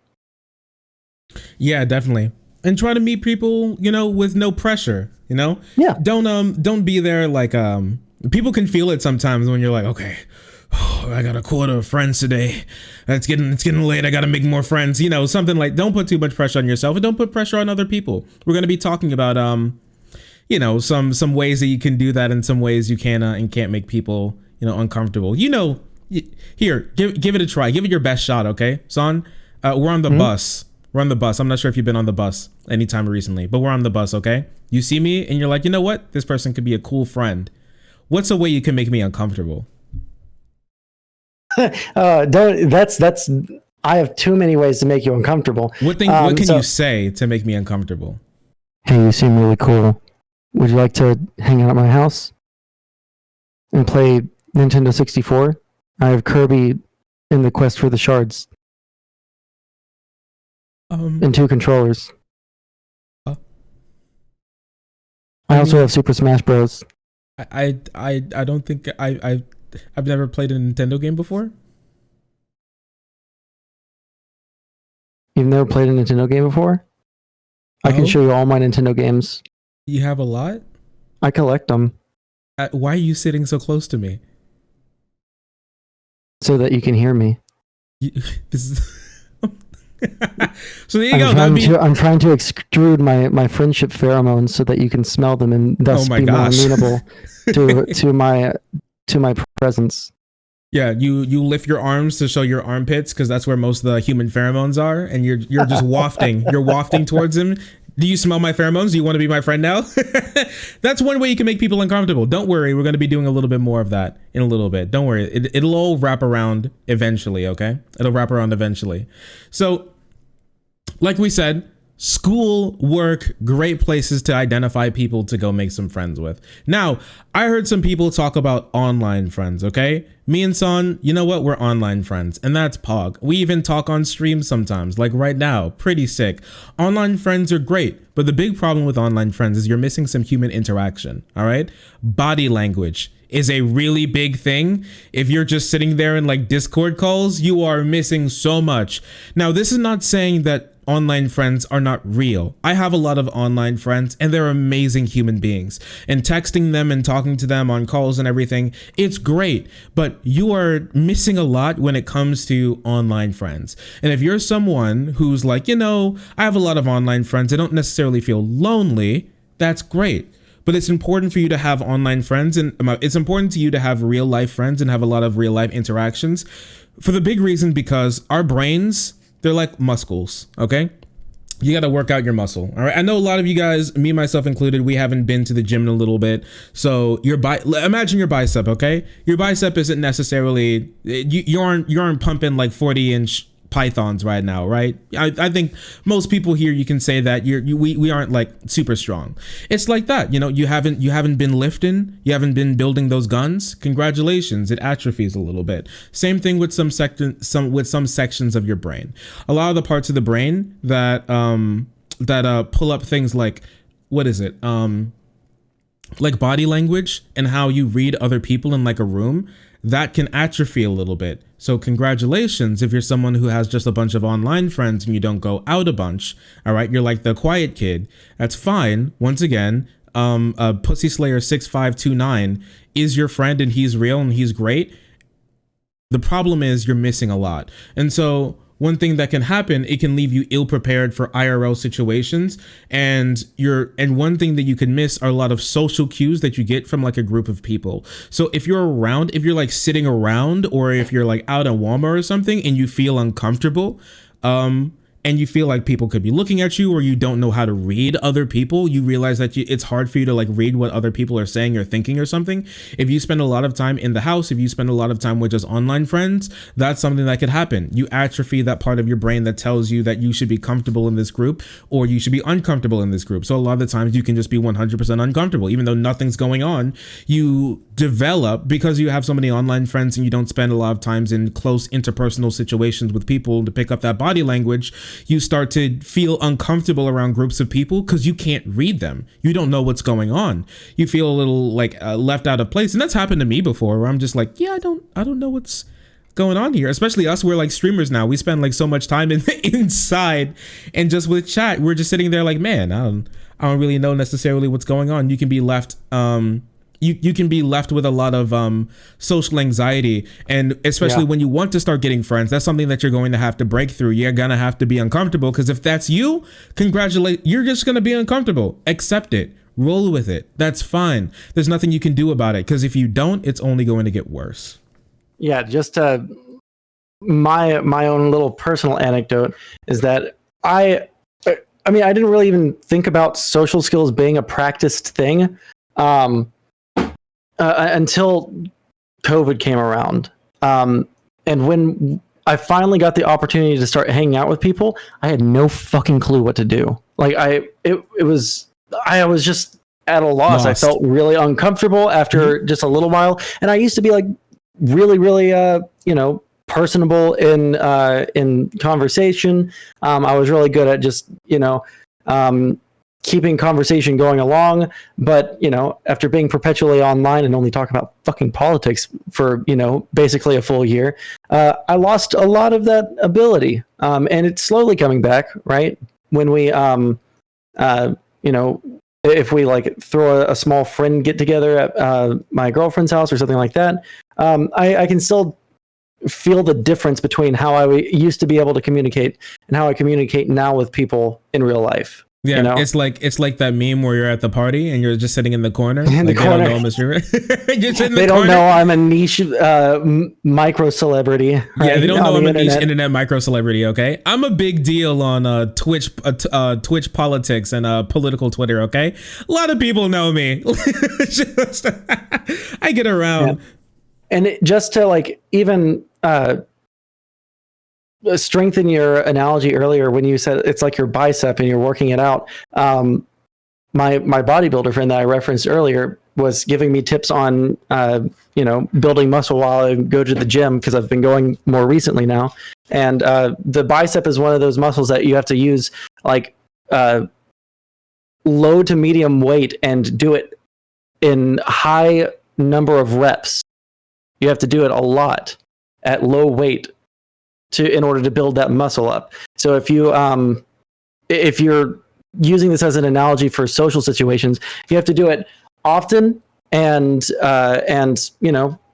Yeah, definitely. And try to meet people, with no pressure, Yeah. Don't be there like people can feel it sometimes when you're like, okay, I got a quota of friends today. It's getting late. I got to make more friends. Something like, don't put too much pressure on yourself and don't put pressure on other people. We're going to be talking about, some ways that you can do that and some ways you can and can't make people, uncomfortable. Here, give it a try. Give it your best shot. Okay, Son, we're on the bus. We're on the bus. I'm not sure if you've been on the bus anytime recently, but we're on the bus. Okay, you see me and you're like, you know what? This person could be a cool friend. What's a way you can make me uncomfortable? That's I have too many ways to make you uncomfortable. What can you say to make me uncomfortable? Hey, you seem really cool. Would you like to hang out at my house and play Nintendo 64? I have Kirby in the Quest for the Shards. And 2 controllers. I also have Super Smash Bros. I don't think I've never played a Nintendo game before. You've never played a Nintendo game before? No? I can show you all my Nintendo games. You have a lot? I collect them. Why are you sitting so close to me? So that you can hear me. So there you go. I'm trying to extrude my friendship pheromones so that you can smell them and thus be more amenable to my presence. Yeah, you lift your arms to show your armpits because that's where most of the human pheromones are, and you're just wafting. You're wafting towards him. Do you smell my pheromones? Do you want to be my friend now? That's one way you can make people uncomfortable. Don't worry, we're going to be doing a little bit more of that in a little bit. Don't worry, it'll all wrap around eventually. Okay, it'll wrap around eventually. So, like we said, school, work, great places to identify people to go make some friends with. Now, I heard some people talk about online friends, okay? Me and Son, you know what? We're online friends, and that's Pog. We even talk on stream sometimes, like right now. Pretty sick. Online friends are great, but the big problem with online friends is you're missing some human interaction, all right? Body language is a really big thing. If you're just sitting there in like Discord calls, you are missing so much. Now, this is not saying that online friends are not real. I have a lot of online friends and they're amazing human beings, and texting them and talking to them on calls and everything, it's great, but you are missing a lot when it comes to online friends. And if you're someone who's like, I have a lot of online friends, I don't necessarily feel lonely, that's great. But it's important for you to have online friends, and it's important to you to have real life friends and have a lot of real life interactions for the big reason because our brains, they're like muscles, okay? You got to work out your muscle, all right? I know a lot of you guys, me, myself included, we haven't been to the gym in a little bit. So imagine your bicep, okay? Your bicep isn't necessarily, you aren't pumping like 40-inch pythons right now, right? I think most people here, you can say that we aren't like super strong. It's like that, you haven't been lifting, you haven't been building those guns. Congratulations, it atrophies a little bit. Same thing with some sections of your brain. A lot of the parts of the brain that pull up things like, what is it? Like body language and how you read other people in like a room, that can atrophy a little bit. So congratulations if you're someone who has just a bunch of online friends and you don't go out a bunch. All right, you're like the quiet kid. That's fine. Once again, Pussy Slayer 6529 is your friend and he's real and he's great. The problem is you're missing a lot. And so one thing that can happen, it can leave you ill prepared for IRL situations. And one thing that you can miss are a lot of social cues that you get from like a group of people. So if you're like sitting around, or if you're like out at Walmart or something and you feel uncomfortable, and you feel like people could be looking at you, or you don't know how to read other people, you realize that it's hard for you to like read what other people are saying or thinking or something. If you spend a lot of time in the house, if you spend a lot of time with just online friends, that's something that could happen. You atrophy that part of your brain that tells you that you should be comfortable in this group, or you should be uncomfortable in this group. So a lot of the times you can just be 100% uncomfortable, even though nothing's going on. You develop, because you have so many online friends and you don't spend a lot of times in close interpersonal situations with people to pick up that body language, you start to feel uncomfortable around groups of people because you can't read them. You don't know what's going on. You feel a little like left out of place. And that's happened to me before, where I'm just like, yeah, I don't know what's going on here. Especially us, we're like streamers now. We spend like so much time inside, and just with chat, we're just sitting there like, man, I don't really know necessarily what's going on. You can be left you can be left with a lot of social anxiety, and especially when you want to start getting friends, that's something that you're going to have to break through. You're gonna have to be uncomfortable, because if that's you, you're just gonna be uncomfortable. Accept it, roll with it. That's fine. There's nothing you can do about it, because if you don't, it's only going to get worse. Yeah, just my own little personal anecdote is that I mean, I didn't really even think about social skills being a practiced thing until COVID came around. And when I finally got the opportunity to start hanging out with people, I had no fucking clue what to do. Like I was just at a loss. I felt really uncomfortable after just a little while. And I used to be like really, really, personable in conversation. I was really good at just, keeping conversation going along, but after being perpetually online and only talking about fucking politics for basically a full year, I lost a lot of that ability, and it's slowly coming back. Right when we if we like throw a small friend get together at my girlfriend's house or something like that, I can still feel the difference between how I used to be able to communicate and how I communicate now with people in real life. Yeah, it's like that meme where you're at the party and you're just sitting in the corner. They don't know I'm they don't know I'm a niche micro celebrity. Right? Yeah, they don't know I'm a niche internet micro celebrity. Okay, I'm a big deal on Twitch politics and political Twitter. Okay, a lot of people know me. I get around, and just to like even. Strengthen your analogy earlier when you said it's like your bicep and you're working it out. My bodybuilder friend that I referenced earlier was giving me tips on building muscle while I go to the gym, because I've been going more recently now. And the bicep is one of those muscles that you have to use like low to medium weight and do it in high number of reps. You have to do it a lot at low weight in order to build that muscle up. So if you're using this as an analogy for social situations, you have to do it often and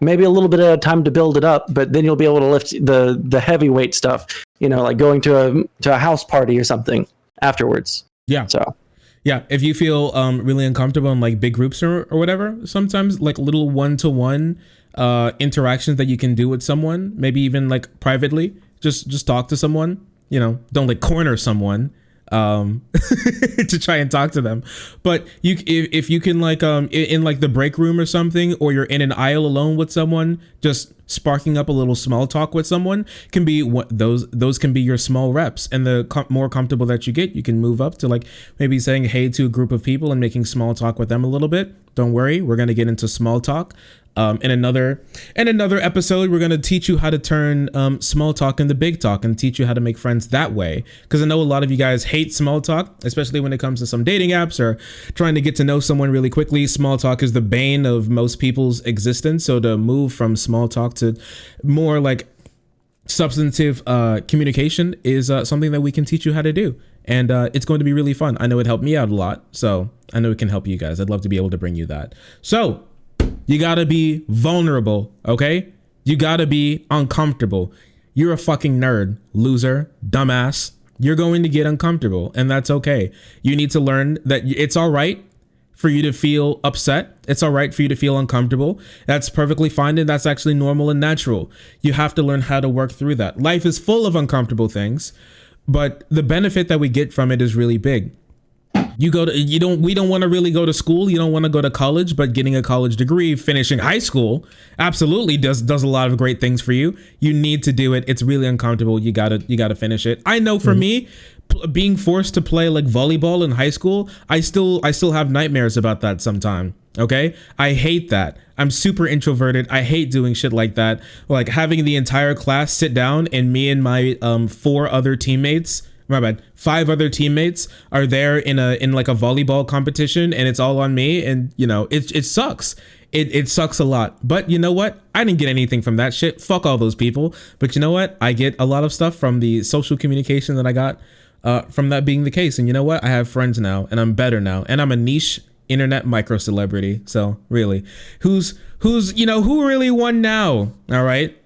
maybe a little bit of time to build it up, but then you'll be able to lift the heavyweight stuff, like going to a house party or something afterwards. Yeah. So yeah, if you feel really uncomfortable in like big groups or whatever, sometimes like little one-to-one interactions that you can do with someone, maybe even like privately, just talk to someone, don't like corner someone to try and talk to them. But if you can like in like the break room or something, or you're in an aisle alone with someone, just sparking up a little small talk with someone can be what those can be your small reps. And the more comfortable that you get, you can move up to like maybe saying hey to a group of people and making small talk with them a little bit. Don't worry, we're going to get into small talk. In another episode, we're going to teach you how to turn small talk into big talk and teach you how to make friends that way. Because I know a lot of you guys hate small talk, especially when it comes to some dating apps or trying to get to know someone really quickly. Small talk is the bane of most people's existence. So to move from small talk to more like substantive communication is something that we can teach you how to do. And it's going to be really fun. I know it helped me out a lot. So I know it can help you guys. I'd love to be able to bring you that. So you gotta be vulnerable, okay? You gotta be uncomfortable. you're a fucking nerd, loser, dumbass. You're going to get uncomfortable, and that's okay. You need to learn that it's all right for you to feel upset. It's all right for you to feel uncomfortable. That's perfectly fine, and that's actually normal and natural. You have to learn how to work through that. Life is full of uncomfortable things, but the benefit that we get from it is really big. We don't want to really go to school. You don't want to go to college, but getting a college degree, finishing high school absolutely does a lot of great things for you. You need to do it. It's really uncomfortable. You gotta finish it. I know for me, being forced to play like volleyball in high school, I still have nightmares about that sometime. Okay, I hate that. I'm super introverted. I hate doing shit like that. Like having the entire class sit down and me and my 5 other teammates are there in like a volleyball competition, and it's all on me, and it sucks. It sucks a lot. But you know what? I didn't get anything from that shit. Fuck all those people. But you know what? I get a lot of stuff from the social communication that I got from that being the case. And you know what? I have friends now, and I'm better now, and I'm a niche internet micro celebrity. So really, who really won now? All right.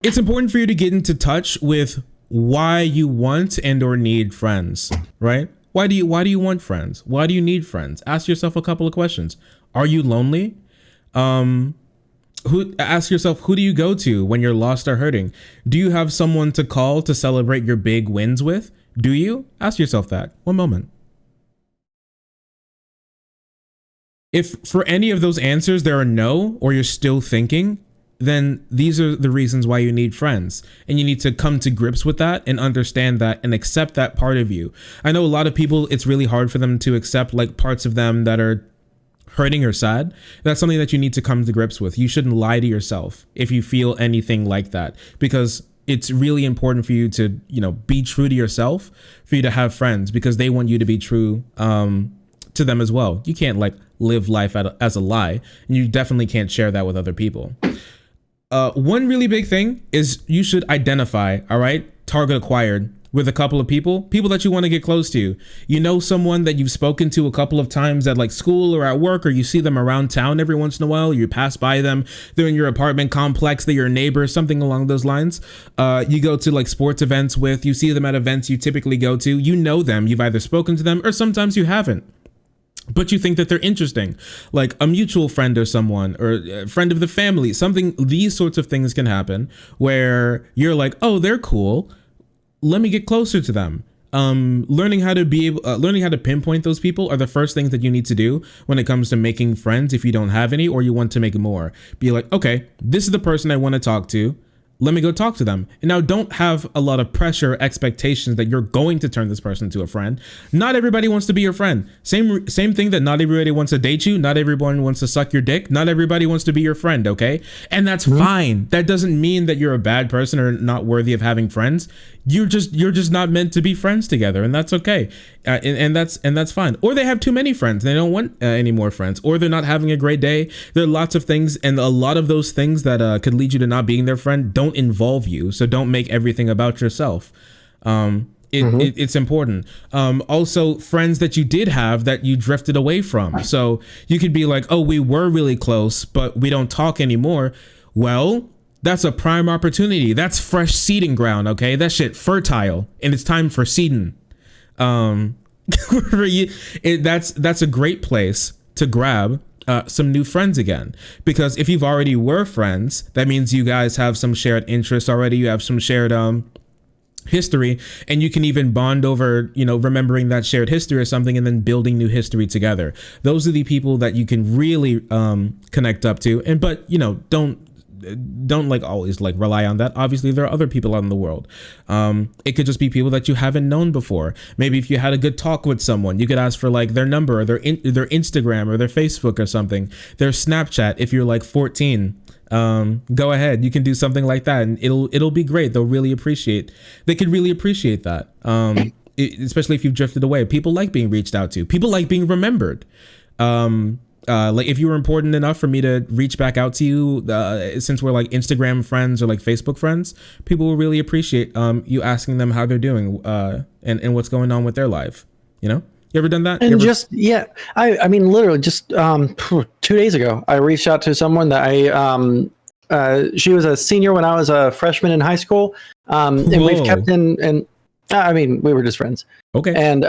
It's important for you to get into touch with why you want and or need friends, right? Why do you want friends? Why do you need friends? Ask yourself a couple of questions. Are you lonely? Ask yourself, who do you go to when you're lost or hurting? Do you have someone to call to celebrate your big wins with? Do you? Ask yourself that. One moment. If for any of those answers there are no, or you're still thinking, then these are the reasons why you need friends. And you need to come to grips with that and understand that and accept that part of you. I know a lot of people, it's really hard for them to accept like parts of them that are hurting or sad. That's something that you need to come to grips with. You shouldn't lie to yourself if you feel anything like that, because it's really important for you to, be true to yourself, for you to have friends, because they want you to be true to them as well. You can't like live life as a lie, and you definitely can't share that with other people. One really big thing is you should identify, all right, target acquired with a couple of people that you want to get close to. Someone that you've spoken to a couple of times at like school or at work, or you see them around town every once in a while, you pass by them, they're in your apartment complex, they're your neighbor, something along those lines. You go to like sports events with, you see them at events you typically go to, you know them, you've either spoken to them or sometimes you haven't, but you think that they're interesting, like a mutual friend or someone, or a friend of the family, something. These sorts of things can happen where you're like, oh, they're cool, let me get closer to them. Learning how to pinpoint those people are the first things that you need to do when it comes to making friends. If you don't have any, or you want to make more, be like, okay, this is the person I want to talk to. Let me go talk to them. And now don't have a lot of pressure, expectations that you're going to turn this person to a friend. Not everybody wants to be your friend. Same thing that not everybody wants to date you. Not everyone wants to suck your dick. Not everybody wants to be your friend. Okay. And that's fine. That doesn't mean that you're a bad person or not worthy of having friends. You're just not meant to be friends together, and that's okay. And that's fine. Or they have too many friends. They don't want any more friends, or they're not having a great day. There are lots of things, and a lot of those things that could lead you to not being their friend don't involve you. So don't make everything about yourself. It's important. Also, friends that you did have that you drifted away from. So you could be like, oh, we were really close, but we don't talk anymore. Well, that's a prime opportunity. That's fresh seeding ground, okay? That shit fertile, and it's time for seeding. That's a great place to grab some new friends again, because if you've already were friends, that means you guys have some shared interests already. You have some shared history, and you can even bond over, remembering that shared history or something, and then building new history together. Those are the people that you can really connect up to, but don't like always like rely on that. Obviously there are other people out in the world. It could just be people that you haven't known before. Maybe if you had a good talk with someone, you could ask for like their number, or their Instagram, or their Facebook, or something, their Snapchat. If you're like 14, go ahead, you can do something like that, and it'll be great. They could really appreciate that. Especially if you've drifted away. People like being reached out to. People like being remembered. Like if you were important enough for me to reach back out to you, since we're like Instagram friends or like Facebook friends, people will really appreciate you asking them how they're doing, and what's going on with their life. You ever done that? And I mean, literally just 2 days ago, I reached out to someone that she was a senior when I was a freshman in high school. And we've Whoa. kept in, and I mean, we were just friends. Okay. And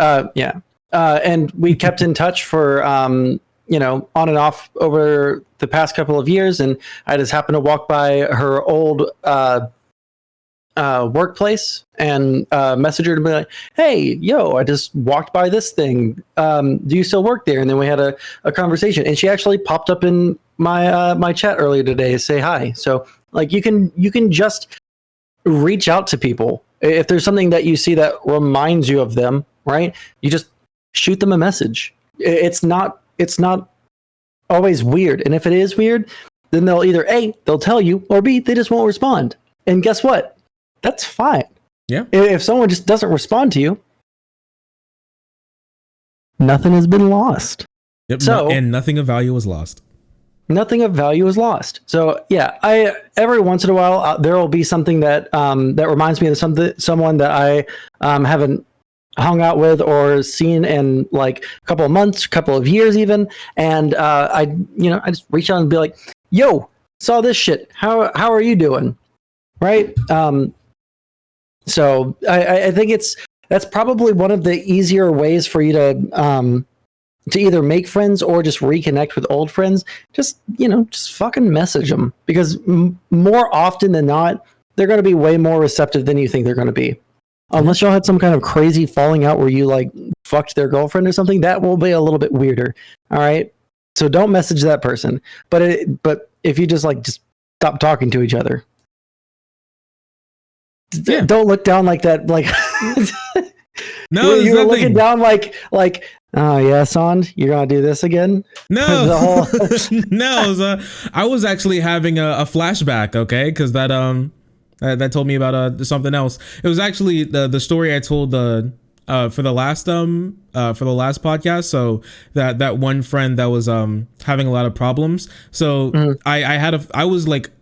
and we kept in touch for on and off over the past couple of years. And I just happened to walk by her old workplace and message her to be like, "Hey, yo, I just walked by this thing. Do you still work there?" And then we had a conversation, and she actually popped up in my my chat earlier today to say hi. So like you can just reach out to people if there's something that you see that reminds you of them, right? You just shoot them a message. It's not always weird, and if it is weird, then they'll either A, they'll tell you, or B, they just won't respond. And guess what? That's fine. Yeah. If someone just doesn't respond to you, nothing has been lost. Yep. So, And nothing of value was lost. Nothing of value is lost. So yeah, I every once in a while there will be something that that reminds me of someone that I haven't hung out with or seen in like a couple of months, a couple of years even, and I just reach out and be like, "Yo, saw this shit. How are you doing?" Right? So I think that's probably one of the easier ways for you to either make friends or just reconnect with old friends. Just fucking message them, because more often than not, they're going to be way more receptive than you think they're going to be. Unless y'all had some kind of crazy falling out where you like fucked their girlfriend or something, that will be a little bit weirder. All right, so don't message that person. But if you just stop talking to each other. Yeah. Don't look down like that. Like no, you were looking down like, oh yeah, Sond, you're gonna do this again? No, The whole no. I was actually having a flashback. Okay, because that told me about something else. It was actually the story I told for the last podcast. So that one friend that was having a lot of problems. So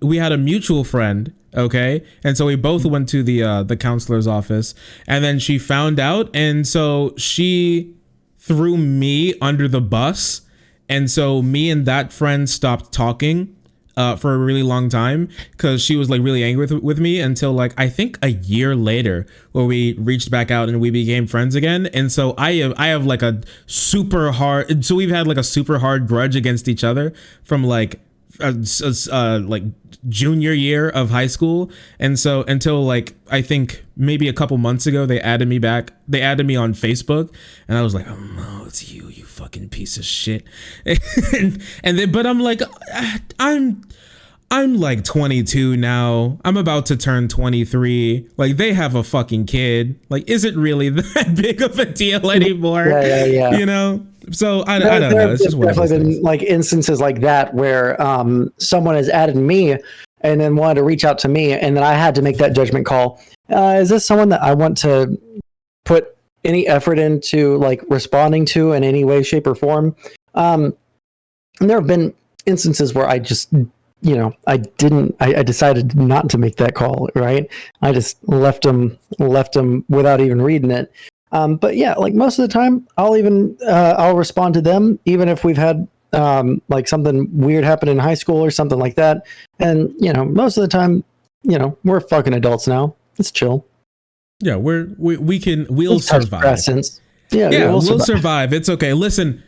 we had a mutual friend. Okay, and so we both went to the counselor's office, and then she found out, and so she threw me under the bus, and so me and that friend stopped talking for a really long time, because she was like really angry with me, until like I think a year later, where we reached back out and we became friends again. And so I have like a super hard, so we've had like a super hard grudge against each other from like junior year of high school. And so until like I think maybe a couple months ago, they added me on Facebook, and I was like, "Oh no, it's you fucking piece of shit." and then, but I'm like, I'm like 22 now. I'm about to turn 23. Like, they have a fucking kid. Like, is it really that big of a deal anymore? Yeah. So I don't know. It's just definitely been like instances like that where someone has added me and then wanted to reach out to me, and then I had to make that judgment call. Is this someone that I want to put any effort into like responding to in any way, shape, or form? And there have been instances where I just I decided not to make that call, right? I just left them without even reading it. But yeah, like most of the time, I'll respond to them, even if we've had like something weird happen in high school or something like that. And most of the time, we're fucking adults now. It's chill. Yeah, we'll survive. Yeah, we'll survive. It's okay. Listen,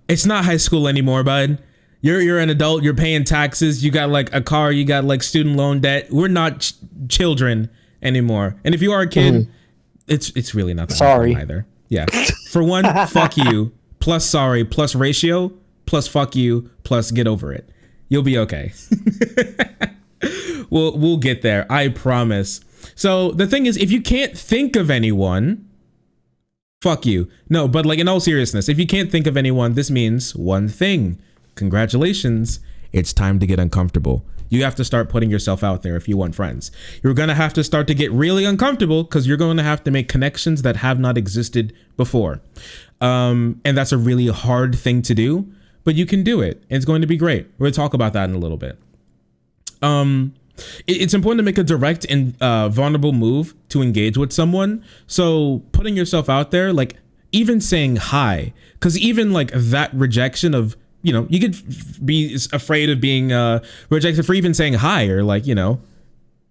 it's not high school anymore, bud. You're an adult. You're paying taxes. You got like a car. You got like student loan debt. We're not children anymore. And if you are a kid, it's really not that sorry either. Yeah. For one, fuck you. Plus sorry. Plus ratio. Plus fuck you. Plus get over it. You'll be okay. We'll get there. I promise. So the thing is, if you can't think of anyone, fuck you. No, but like in all seriousness, if you can't think of anyone, this means one thing. Congratulations. It's time to get uncomfortable. You have to start putting yourself out there if you want friends. You're going to have to start to get really uncomfortable, because you're going to have to make connections that have not existed before. And that's a really hard thing to do, but you can do it. It's going to be great. We'll talk about that in a little bit. It's important to make a direct and vulnerable move to engage with someone. So putting yourself out there, like even saying hi, because even like that rejection of, you could be afraid of being rejected for even saying hi, or like,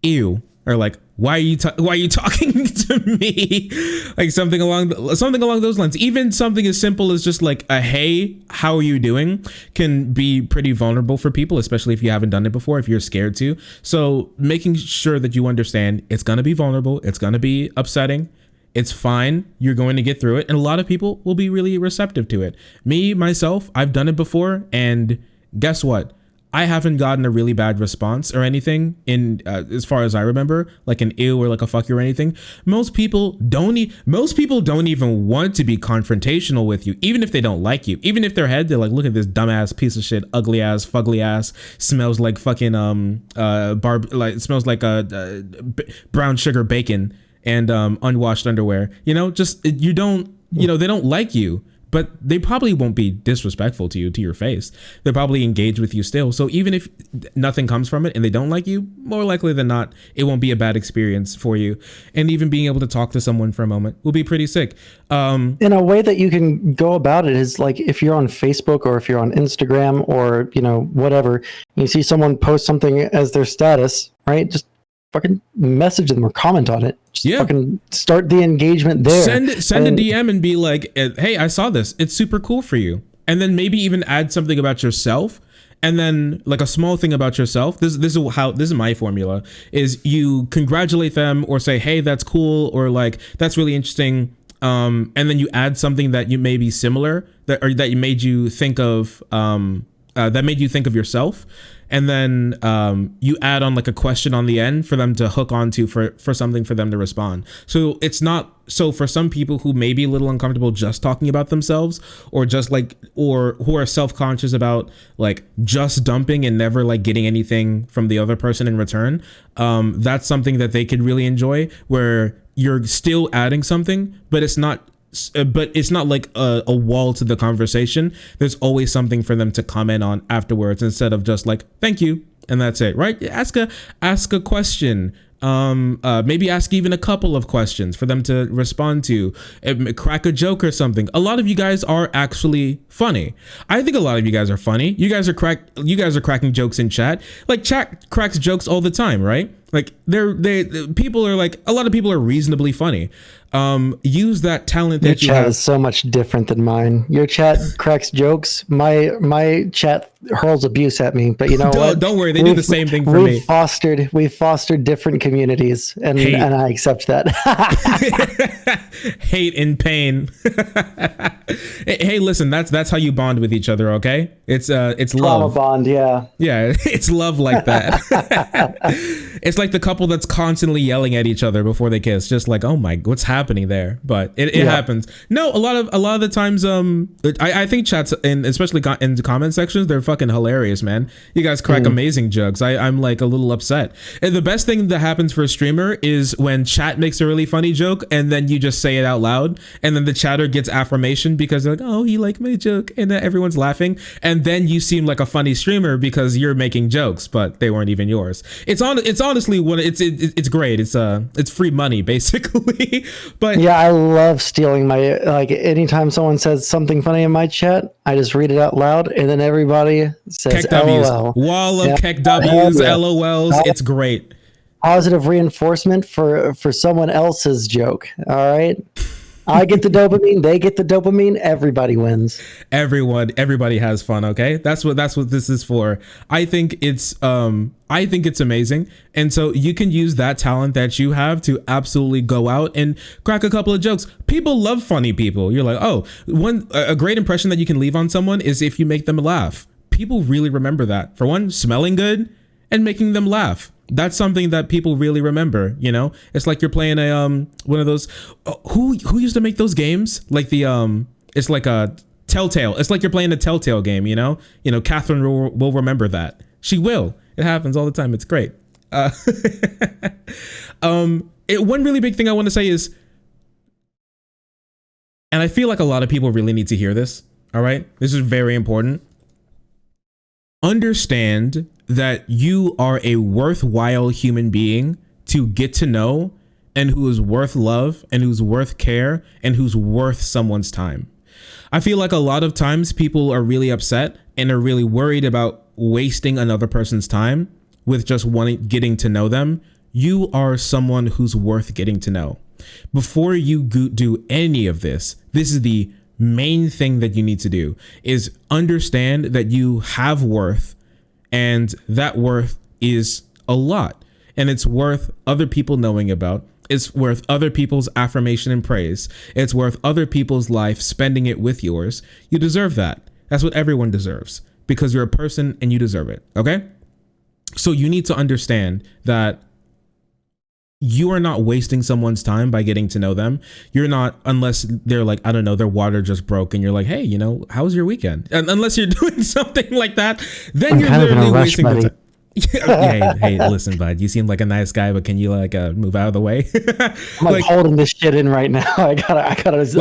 ew, or like, why are you talking to me? Like something along those lines. Even something as simple as just like a hey, how are you doing can be pretty vulnerable for people, especially if you haven't done it before, if you're scared to. So making sure that you understand it's going to be vulnerable, it's going to be upsetting. It's fine. You're going to get through it. And a lot of people will be really receptive to it. Me, myself, I've done it before. And guess what? I haven't gotten a really bad response or anything in as far as I remember, like an ew or like a fuck you or anything. Most people don't even want to be confrontational with you, even if they don't like you. Even if their head, they're like, look at this dumbass piece of shit, ugly ass, fugly ass, smells like fucking smells like brown sugar bacon and unwashed underwear. You know, just they don't like you. But they probably won't be disrespectful to you, to your face. They'll probably engage with you still. So even if nothing comes from it and they don't like you, more likely than not, it won't be a bad experience for you. And even being able to talk to someone for a moment will be pretty sick. In a way that you can go about it is like if you're on Facebook or if you're on Instagram or, whatever, you see someone post something as their status, right? Just fucking message them or comment on it. Just fucking start the engagement there. Send a DM and be like, hey, I saw this. It's super cool for you. And then maybe even add something about yourself. And then like a small thing about yourself. This is my formula is you congratulate them or say, hey, that's cool. Or like, that's really interesting. And then you add something that you may be similar that made you think of yourself. And then you add on like a question on the end for them to hook onto for something for them to respond. So it's not so for some people who may be a little uncomfortable just talking about themselves or who are self-conscious about like just dumping and never like getting anything from the other person in return. That's something that they could really enjoy where you're still adding something, but it's not like a wall to the conversation. There's always something for them to comment on afterwards instead of just like, thank you. And that's it, right? Ask a question. Maybe ask even a couple of questions for them to respond to, crack a joke or something. A lot of you guys are actually funny. I think a lot of you guys are funny. You guys are cracking jokes in chat. Like chat cracks jokes all the time, right? Like people are like, a lot of people are reasonably funny. Use that talent that your chat is so much different than mine. Your chat cracks jokes. My chat hurls abuse at me. But you know what? Don't worry, they do the same thing for me. We've fostered different communities, and I accept that. Hate and pain. Hey, listen, that's how you bond with each other. Okay, it's trauma love bond. Yeah, it's love like that. It's like the couple that's constantly yelling at each other before they kiss, just like, oh my, what's happening there? But it happens. No, a lot of the times, I think chats and especially in the comment sections, they're fucking hilarious, man. You guys crack amazing jokes. I'm like a little upset. And the best thing that happens for a streamer is when chat makes a really funny joke and then you just say it out loud, and then the chatter gets affirmation because they're like, oh, he liked my joke, and everyone's laughing, and then you seem like a funny streamer because you're making jokes, but they weren't even yours. It's honestly it's great. It's free money basically. But yeah, I love stealing my, like, anytime someone says something funny in my chat, I just read it out loud and then everybody says LOL. Wall of Keck W's, LOLs. It's great. Positive reinforcement for someone else's joke. All right. I get the dopamine, they get the dopamine, everybody wins. Everybody has fun, okay? That's what this is for. I think it's amazing. And so you can use that talent that you have to absolutely go out and crack a couple of jokes. People love funny people. You're like, oh, a great impression that you can leave on someone is if you make them laugh. People really remember that. For one, smelling good and making them laugh. That's something that people really remember, you know? It's like you're playing a one of those who used to make those games? Like the it's like a Telltale. It's like you're playing a Telltale game, you know? You know, Catherine will remember that. She will. It happens all the time. It's great. One really big thing I want to say is, and I feel like a lot of people really need to hear this, all right? This is very important. Understand that you are a worthwhile human being to get to know, and who is worth love, and who's worth care, and who's worth someone's time. I feel like a lot of times people are really upset and are really worried about wasting another person's time with just getting to know them you are someone who's worth getting to know. Before you do any of this, this is the main thing that you need to do, is understand that you have worth, and that worth is a lot, and it's worth other people knowing about. It's worth other people's affirmation and praise. It's worth other people's life spending it with yours. You deserve that. That's what everyone deserves, because you're a person and you deserve it. Okay? So you need to understand that you are not wasting someone's time by getting to know them. You're not, unless they're like, I don't know, their water just broke and you're like, hey, how was your weekend? And unless you're doing something like that, then you're literally wasting your time. Hey, listen, bud, you seem like a nice guy, but can you move out of the way? I'm holding this shit in right now. I gotta this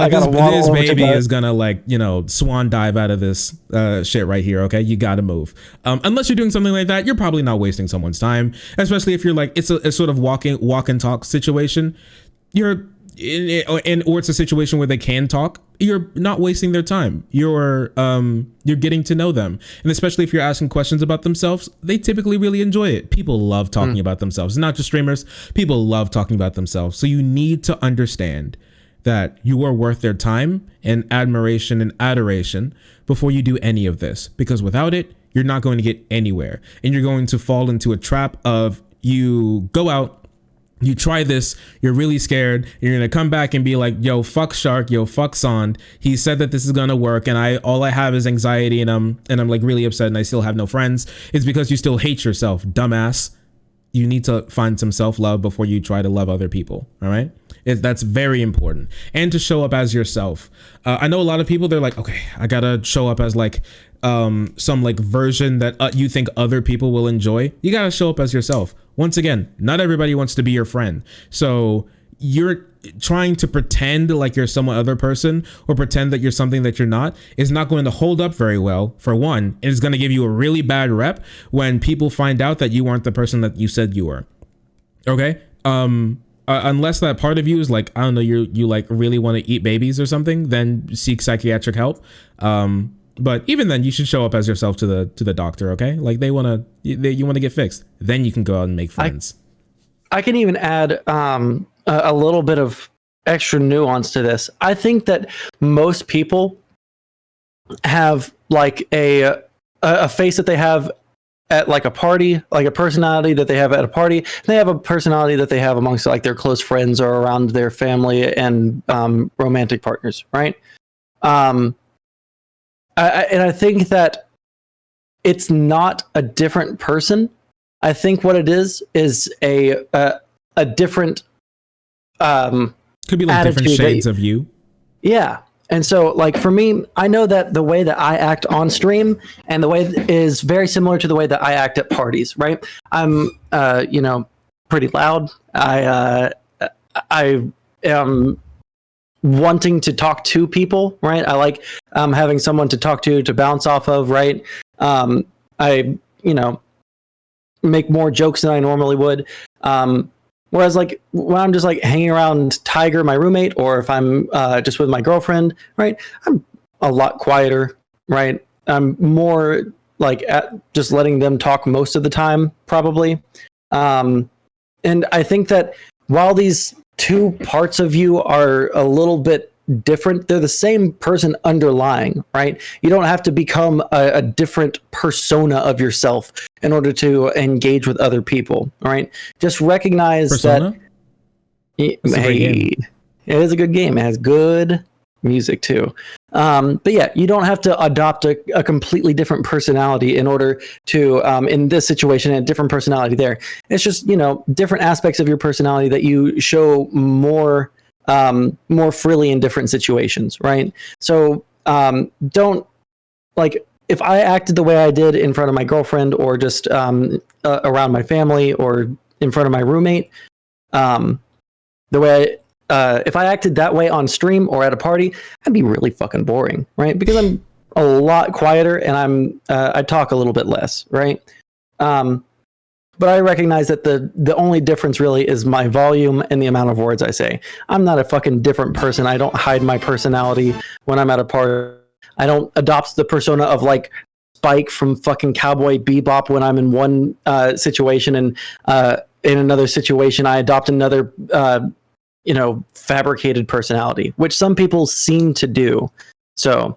baby is gonna swan dive out of this shit right here. Okay, you gotta move. Unless you're doing something like that, you're probably not wasting someone's time, especially if you're like, it's a sort of walk and talk situation. You're or it's a situation where they can talk. You're not wasting their time. You're getting to know them, and especially if you're asking questions about themselves, they typically really enjoy it. People love talking about themselves. Not just streamers. People love talking about themselves. So you need to understand that you are worth their time and admiration and adoration before you do any of this, because without it, you're not going to get anywhere, and you're going to fall into a trap of, you go out, you try this, you're really scared, you're gonna come back and be like, yo, fuck Shark, yo, fuck Sond. He said that this is gonna work, and all I have is anxiety, and I'm like really upset, and I still have no friends. It's because you still hate yourself, dumbass. You need to find some self-love before you try to love other people. All right, that's very important. And to show up as yourself. I know a lot of people, they're like, okay, I gotta show up as some version that you think other people will enjoy. You gotta show up as yourself. Once again, not everybody wants to be your friend. So you're trying to pretend like you're some other person, or pretend that you're something that you're not, is not going to hold up very well. For one, it is going to give you a really bad rep when people find out that you aren't the person that you said you were. Okay? Unless that part of you is like, I don't know, you like really want to eat babies or something, then seek psychiatric help. But even then, you should show up as yourself to the doctor. Okay, like you want to get fixed, then you can go out and make friends. I can even add a little bit of extra nuance to this. I think that most people have like a face that they have at like a party, like a personality that they have at a party. And they have a personality that they have amongst like their close friends or around their family and romantic partners, right? I think that it's not a different person. I think what it is a different could be like different shades of you. Yeah. And so like for me, I know that the way that I act on stream and the way is very similar to the way that I act at parties, right? I'm pretty loud. I am wanting to talk to people, right? I like having someone to talk to bounce off of, right? I make more jokes than I normally would. Whereas like when I'm just like hanging around Tiger, my roommate, or if I'm just with my girlfriend, right? I'm a lot quieter, right? I'm more like just letting them talk most of the time, probably. And I think that while these two parts of you are a little bit different, they're the same person underlying, right? You don't have to become a different persona of yourself in order to engage with other people, all right? Just recognize Persona? That it is a good game. It has good music too. But yeah, you don't have to adopt a completely different personality in order to, in this situation, a different personality there. It's just, different aspects of your personality that you show more freely in different situations, right? So don't, like, if I acted the way I did in front of my girlfriend or just around my family or in front of my roommate, if I acted that way on stream or at a party, I'd be really fucking boring, right? Because I'm a lot quieter and I talk a little bit less, right? But I recognize that the only difference really is my volume and the amount of words I say. I'm not a fucking different person. I don't hide my personality when I'm at a party. I don't adopt the persona of like Spike from fucking Cowboy Bebop when I'm in one situation and in another situation, I adopt another, fabricated personality, which some people seem to do. So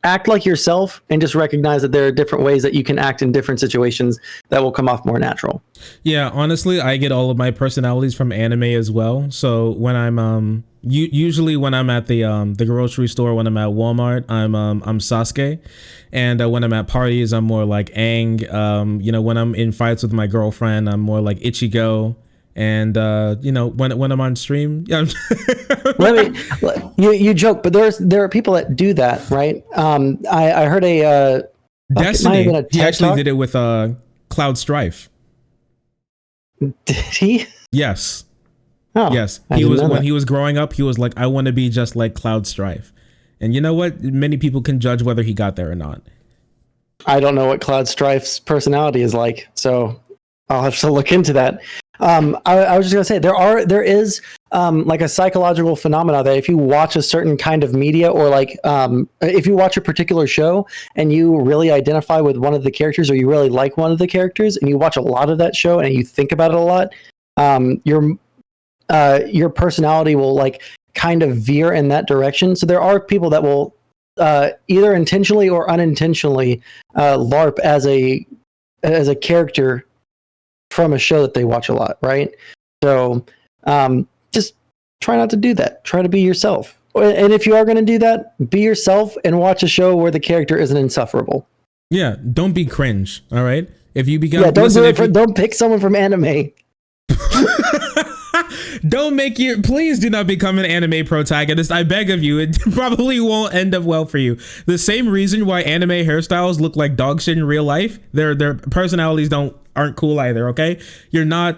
act like yourself and just recognize that there are different ways that you can act in different situations that will come off more natural. Yeah, honestly, I get all of my personalities from anime as well. So when I'm usually when I'm at the grocery store, when I'm at Walmart, I'm Sasuke, and when I'm at parties, I'm more like Aang. When I'm in fights with my girlfriend, I'm more like Ichigo. And when I'm on stream, yeah. You joke, but there are people that do that, right? I heard Destiny. He actually did it with Cloud Strife. Did he? Yes. Oh, yes. He was growing up. He was like, I want to be just like Cloud Strife. And you know what? Many people can judge whether he got there or not. I don't know what Cloud Strife's personality is like, so I'll have to look into that. I was just gonna say there is like a psychological phenomena that if you watch a certain kind of media, or like if you watch a particular show and you really identify with one of the characters, or you really like one of the characters, and you watch a lot of that show and you think about it a lot, your personality will like kind of veer in that direction. So there are people that will either intentionally or unintentionally LARP as a character from a show that they watch a lot, right? So just try not to do that. Try to be yourself. And if you are going to do that, be yourself and watch a show where the character isn't insufferable. Yeah, don't be cringe, all right? If you become don't pick someone from anime. Please do not become an anime protagonist. I beg of you. It probably won't end up well for you. The same reason why anime hairstyles look like dog shit in real life, their personalities aren't cool either, okay? You're not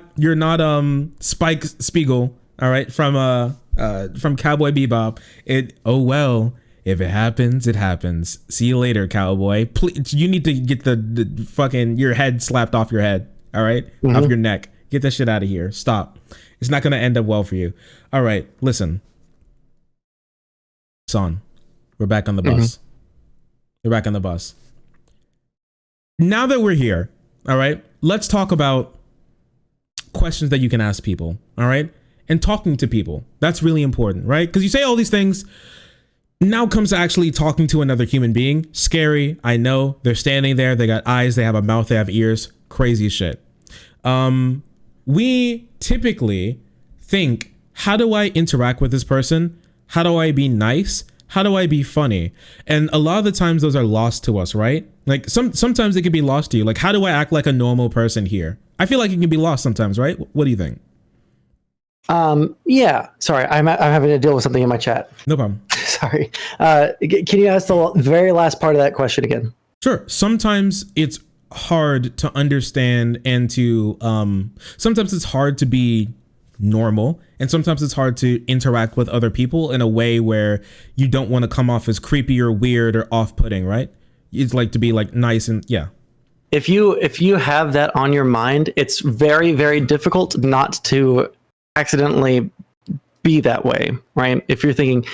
Spike Spiegel, all right, from Cowboy Bebop. If it happens, it happens. See you later, cowboy. Please, you need to get the fucking your head slapped off your head, all right? Mm-hmm. Off your neck. Get that shit out of here. Stop. It's not going to end up well for you. All right, listen. Son, we're back on the bus. Mm-hmm. We're back on the bus. Now that we're here, all right, let's talk about questions that you can ask people, all right? And talking to people. That's really important, right? Because you say all these things. Now comes to actually talking to another human being. Scary, I know. They're standing there. They got eyes. They have a mouth. They have ears. Crazy shit. We typically think, how do I interact with this person? How do I be nice? How do I be funny? And a lot of the times those are lost to us, right? Like sometimes it can be lost to you. Like, how do I act like a normal person here? I feel like it can be lost sometimes, right? What do you think? Yeah. Sorry, I'm having to deal with something in my chat. No problem. Sorry. Can you ask the very last part of that question again? Sure. Sometimes it's hard to understand and to sometimes it's hard to be normal, and sometimes it's hard to interact with other people in a way where you don't want to come off as creepy or weird or off-putting, right? It's like to be like nice and yeah. If you have that on your mind, it's very, very difficult not to accidentally be that way, right? If you're thinking,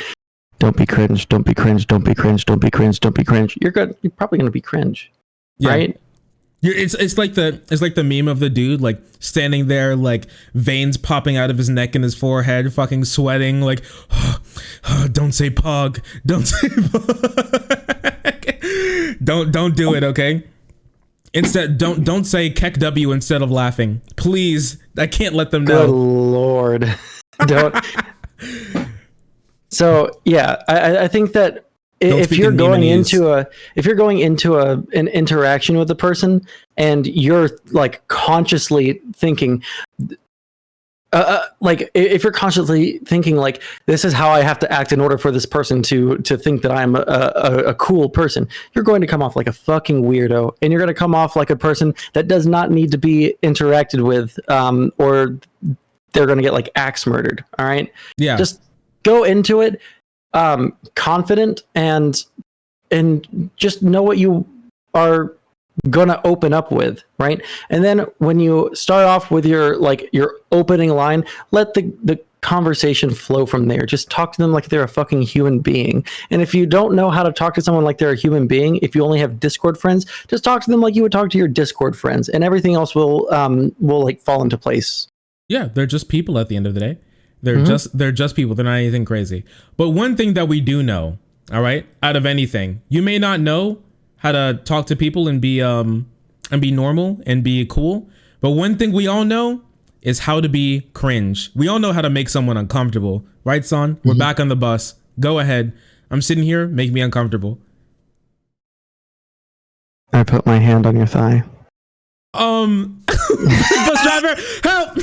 don't be cringe, don't be cringe, don't be cringe, don't be cringe, don't be cringe, you're probably going to be cringe, yeah. Right? It's like the meme of the dude like standing there, like veins popping out of his neck and his forehead, fucking sweating, like don't say pog, don't say pog. don't do it, okay? Instead, don't say kek w instead of laughing, please. I can't let them know. Good Lord, don't. So yeah, I think that if you're going into an interaction with a person and you're like consciously thinking, like if you're consciously thinking like this is how I have to act in order for this person to think that I'm a cool person, you're going to come off like a fucking weirdo, and you're going to come off like a person that does not need to be interacted with, or they're going to get like axe murdered. All right. Yeah. Just go into it confident and just know what you are gonna open up with, right? And then when you start off with your opening line, let the conversation flow from there. Just talk to them like they're a fucking human being. And if you don't know how to talk to someone like they're a human being, if you only have Discord friends, just talk to them like you would talk to your Discord friends, and everything else will like fall into place. Yeah, they're just people at the end of the day. They're just people. They're not anything crazy. But one thing that we do know, all right, out of anything, you may not know how to talk to people and be normal and be cool. But one thing we all know is how to be cringe. We all know how to make someone uncomfortable, right, Son? We're back on the bus. Go ahead. I'm sitting here. Make me uncomfortable. I put my hand on your thigh. Bus driver, help!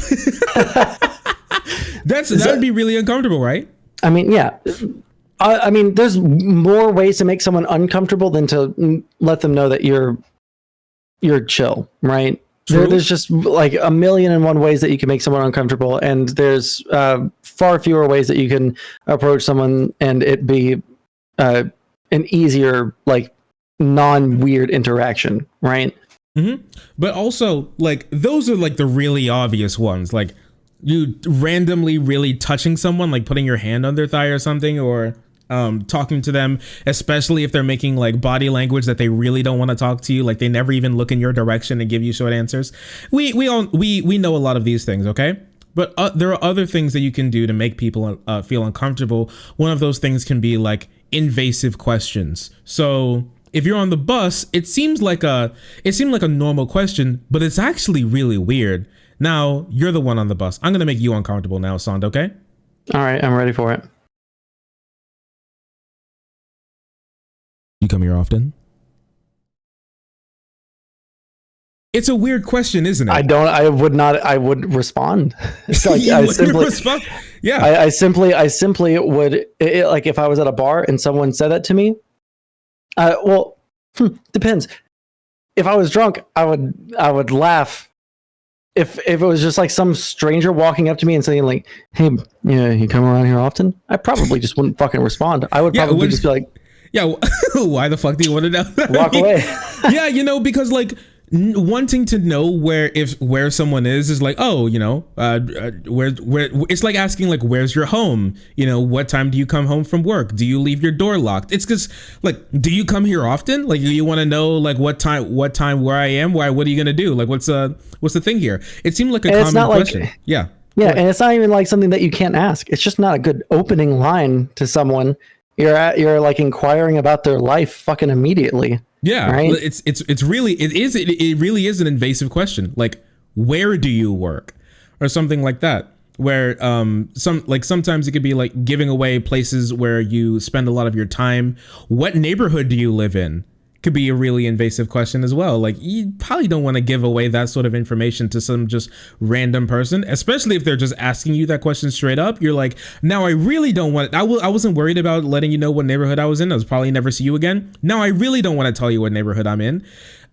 That would be really uncomfortable, right? I mean, yeah. I mean, there's more ways to make someone uncomfortable than to let them know that you're chill, right? There's just like a million and one ways that you can make someone uncomfortable, and there's far fewer ways that you can approach someone and it be an easier, like, non-weird interaction, right? Mm-hmm. But also, like, those are like the really obvious ones, like you randomly really touching someone, like putting your hand on their thigh or something, or talking to them, especially if they're making like body language that they really don't want to talk to you, like they never even look in your direction and give you short answers. We know a lot of these things, okay? But there are other things that you can do to make people feel uncomfortable. One of those things can be like invasive questions. So if you're on the bus, it seemed like a normal question, but it's actually really weird. Now you're the one on the bus. I'm gonna make you uncomfortable now, Sond. Okay? All right, I'm ready for it. You come here often? It's a weird question, isn't it? I would respond. It's like I simply would, like, if I was at a bar and someone said that to me, depends. If I was drunk, I would laugh. If it was just like some stranger walking up to me and saying like, "Hey, yeah, you come around here often?" I probably just wouldn't fucking respond. I would probably just be like, yeah, why the fuck do you want to know? Walk away. Yeah, because like wanting to know where someone is like, oh, where it's like asking like, where's your home? What time do you come home from work? Do you leave your door locked? It's because like, do you come here often? Like, you want to know like what time where I am? What are you gonna do? Like, what's the thing here? It seemed like a common question. Like, yeah, and it's not even like something that you can't ask. It's just not a good opening line to someone. You're like inquiring about their life fucking immediately. Yeah, right? It really is an invasive question. Like, where do you work, or something like that. Where sometimes it could be like giving away places where you spend a lot of your time. What neighborhood do you live in? Could be a really invasive question as well. Like, you probably don't want to give away that sort of information to some just random person, especially if they're just asking you that question straight up. You're like, now I really don't want it. I wasn't worried about letting you know what neighborhood I was in. I was probably never see you again. Now I really don't want to tell you what neighborhood I'm in.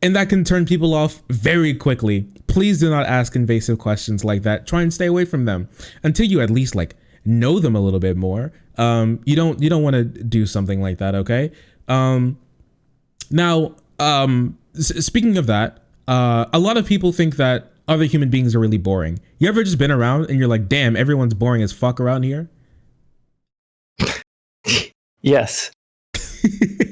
And that can turn people off very quickly. Please do not ask invasive questions like that. Try and stay away from them until you at least like know them a little bit more. You don't want to do something like that. Okay. Now, speaking of that, a lot of people think that other human beings are really boring. You ever just been around and you're like, damn, everyone's boring as fuck around here? Yes.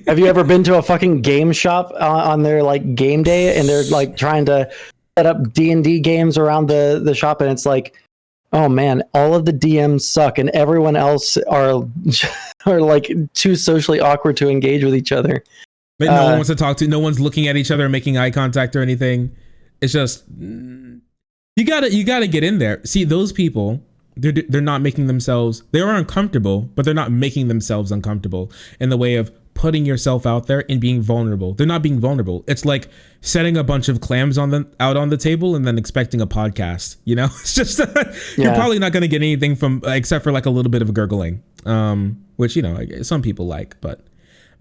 Have you ever been to a fucking game shop on their like game day and they're like trying to set up D&D games around the shop, and it's like, oh man, all of the DMs suck and everyone else are like too socially awkward to engage with each other. But no one wants to talk to. No one's looking at each other, making eye contact or anything. It's just you gotta get in there. See, those people, they're not making themselves. They are uncomfortable, but they're not making themselves uncomfortable in the way of putting yourself out there and being vulnerable. They're not being vulnerable. It's like setting a bunch of clams out on the table and then expecting a podcast. It's just you're probably not gonna get anything from except for like a little bit of gurgling, which some people like, but.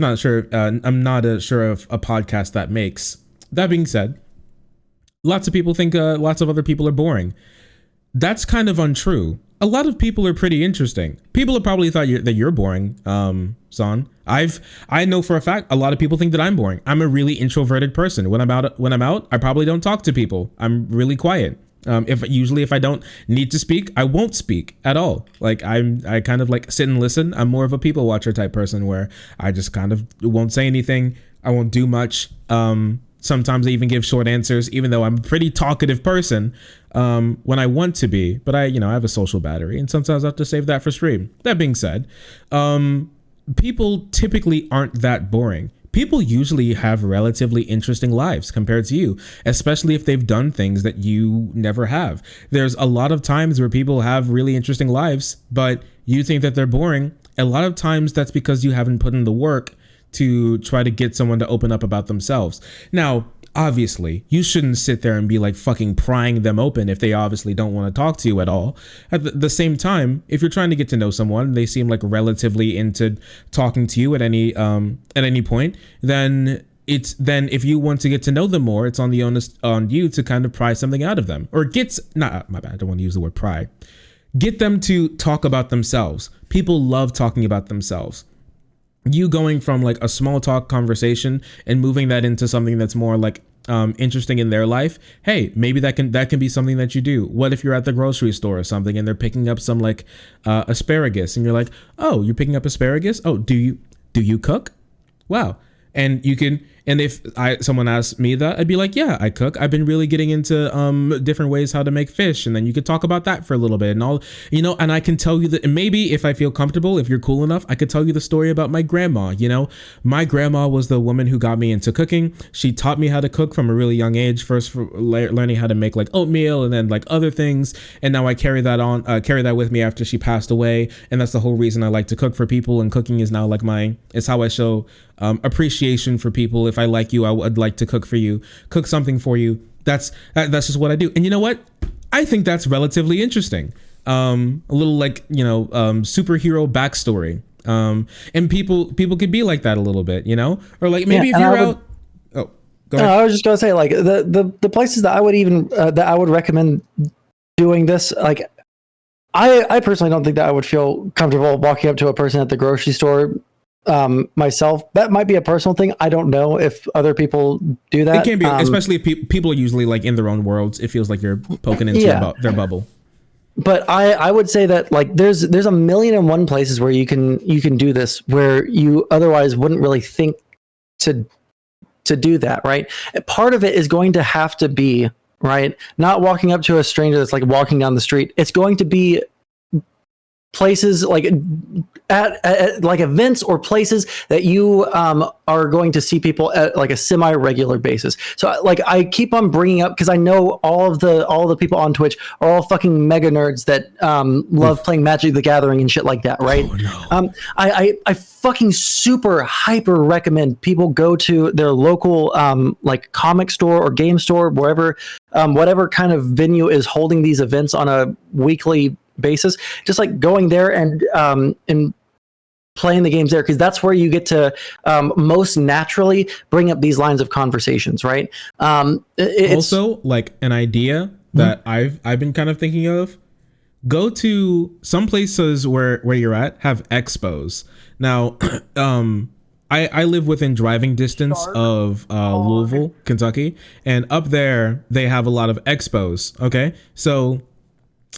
I'm not sure. I'm not sure of a podcast that makes. That being said, lots of people think lots of other people are boring. That's kind of untrue. A lot of people are pretty interesting. People have probably thought that you're boring, Son. I know for a fact a lot of people think that I'm boring. I'm a really introverted person. When I'm out, I probably don't talk to people. I'm really quiet. If I don't need to speak, I won't speak at all. Like I kind of like sit and listen. I'm more of a people watcher type person where I just kind of won't say anything. I won't do much. Sometimes I even give short answers, even though I'm a pretty talkative person when I want to be. But I have a social battery, and sometimes I have to save that for stream. That being said, people typically aren't that boring. People usually have relatively interesting lives compared to you, especially if they've done things that you never have. There's a lot of times where people have really interesting lives, but you think that they're boring. A lot of times that's because you haven't put in the work to try to get someone to open up about themselves. Now, obviously, you shouldn't sit there and be like fucking prying them open if they obviously don't want to talk to you at all. At the same time, if you're trying to get to know someone, they seem like relatively into talking to you at any point, then if you want to get to know them more, it's on the onus on you to kind of pry something out of them, or my bad, I don't want to use the word pry. Get them to talk about themselves. People love talking about themselves. You going from like a small talk conversation and moving that into something that's more like interesting in their life. Hey, maybe that can be something that you do. What if you're at the grocery store or something and they're picking up some like asparagus, and you're like, oh, you're picking up asparagus? Oh, do you cook? Wow. And you can, and if someone asked me that, I'd be like, yeah, I cook. I've been really getting into different ways how to make fish, and then you could talk about that for a little bit, and all, and I can tell you that, and maybe if I feel comfortable, if you're cool enough, I could tell you the story about my grandma. My grandma was the woman who got me into cooking. She taught me how to cook from a really young age, first for learning how to make like oatmeal and then like other things, and now I carry that with me after she passed away, and that's the whole reason I like to cook for people, and cooking is now like it's how I show appreciation for people. If I like you, I would like to cook for you, cook something for you. That's just what I do. And you know what? I think that's relatively interesting. A little like, superhero backstory. And people could be like that a little bit, or like maybe if you're out. Oh, go ahead. I was just going to say, like, the places that I would even, that I would recommend doing this, like, I personally don't think that I would feel comfortable walking up to a person at the grocery store myself. That might be a personal thing. I don't know if other people do that. It can be, especially if people are usually like in their own worlds. It feels like you're poking into their bubble. But I would say that like there's a million and one places where you can do this where you otherwise wouldn't really think to do that, right? Part of it is going to have to be, right, not walking up to a stranger that's like walking down the street. It's going to be places like at like events or places that you are going to see people at like a semi-regular basis. So like I keep on bringing up, because I know all the people on Twitch are all fucking mega nerds that love playing Magic the Gathering and shit like that, right? Oh, no. I fucking super hyper recommend people go to their local like comic store or game store, wherever whatever kind of venue is holding these events on a weekly basis, just like going there and playing the games there, because that's where you get to most naturally bring up these lines of conversations, right? Also, like an idea that I've been kind of thinking of: go to some places where you're at have expos. Now, I live within driving distance of Louisville, Kentucky, and up there they have a lot of expos. Okay, so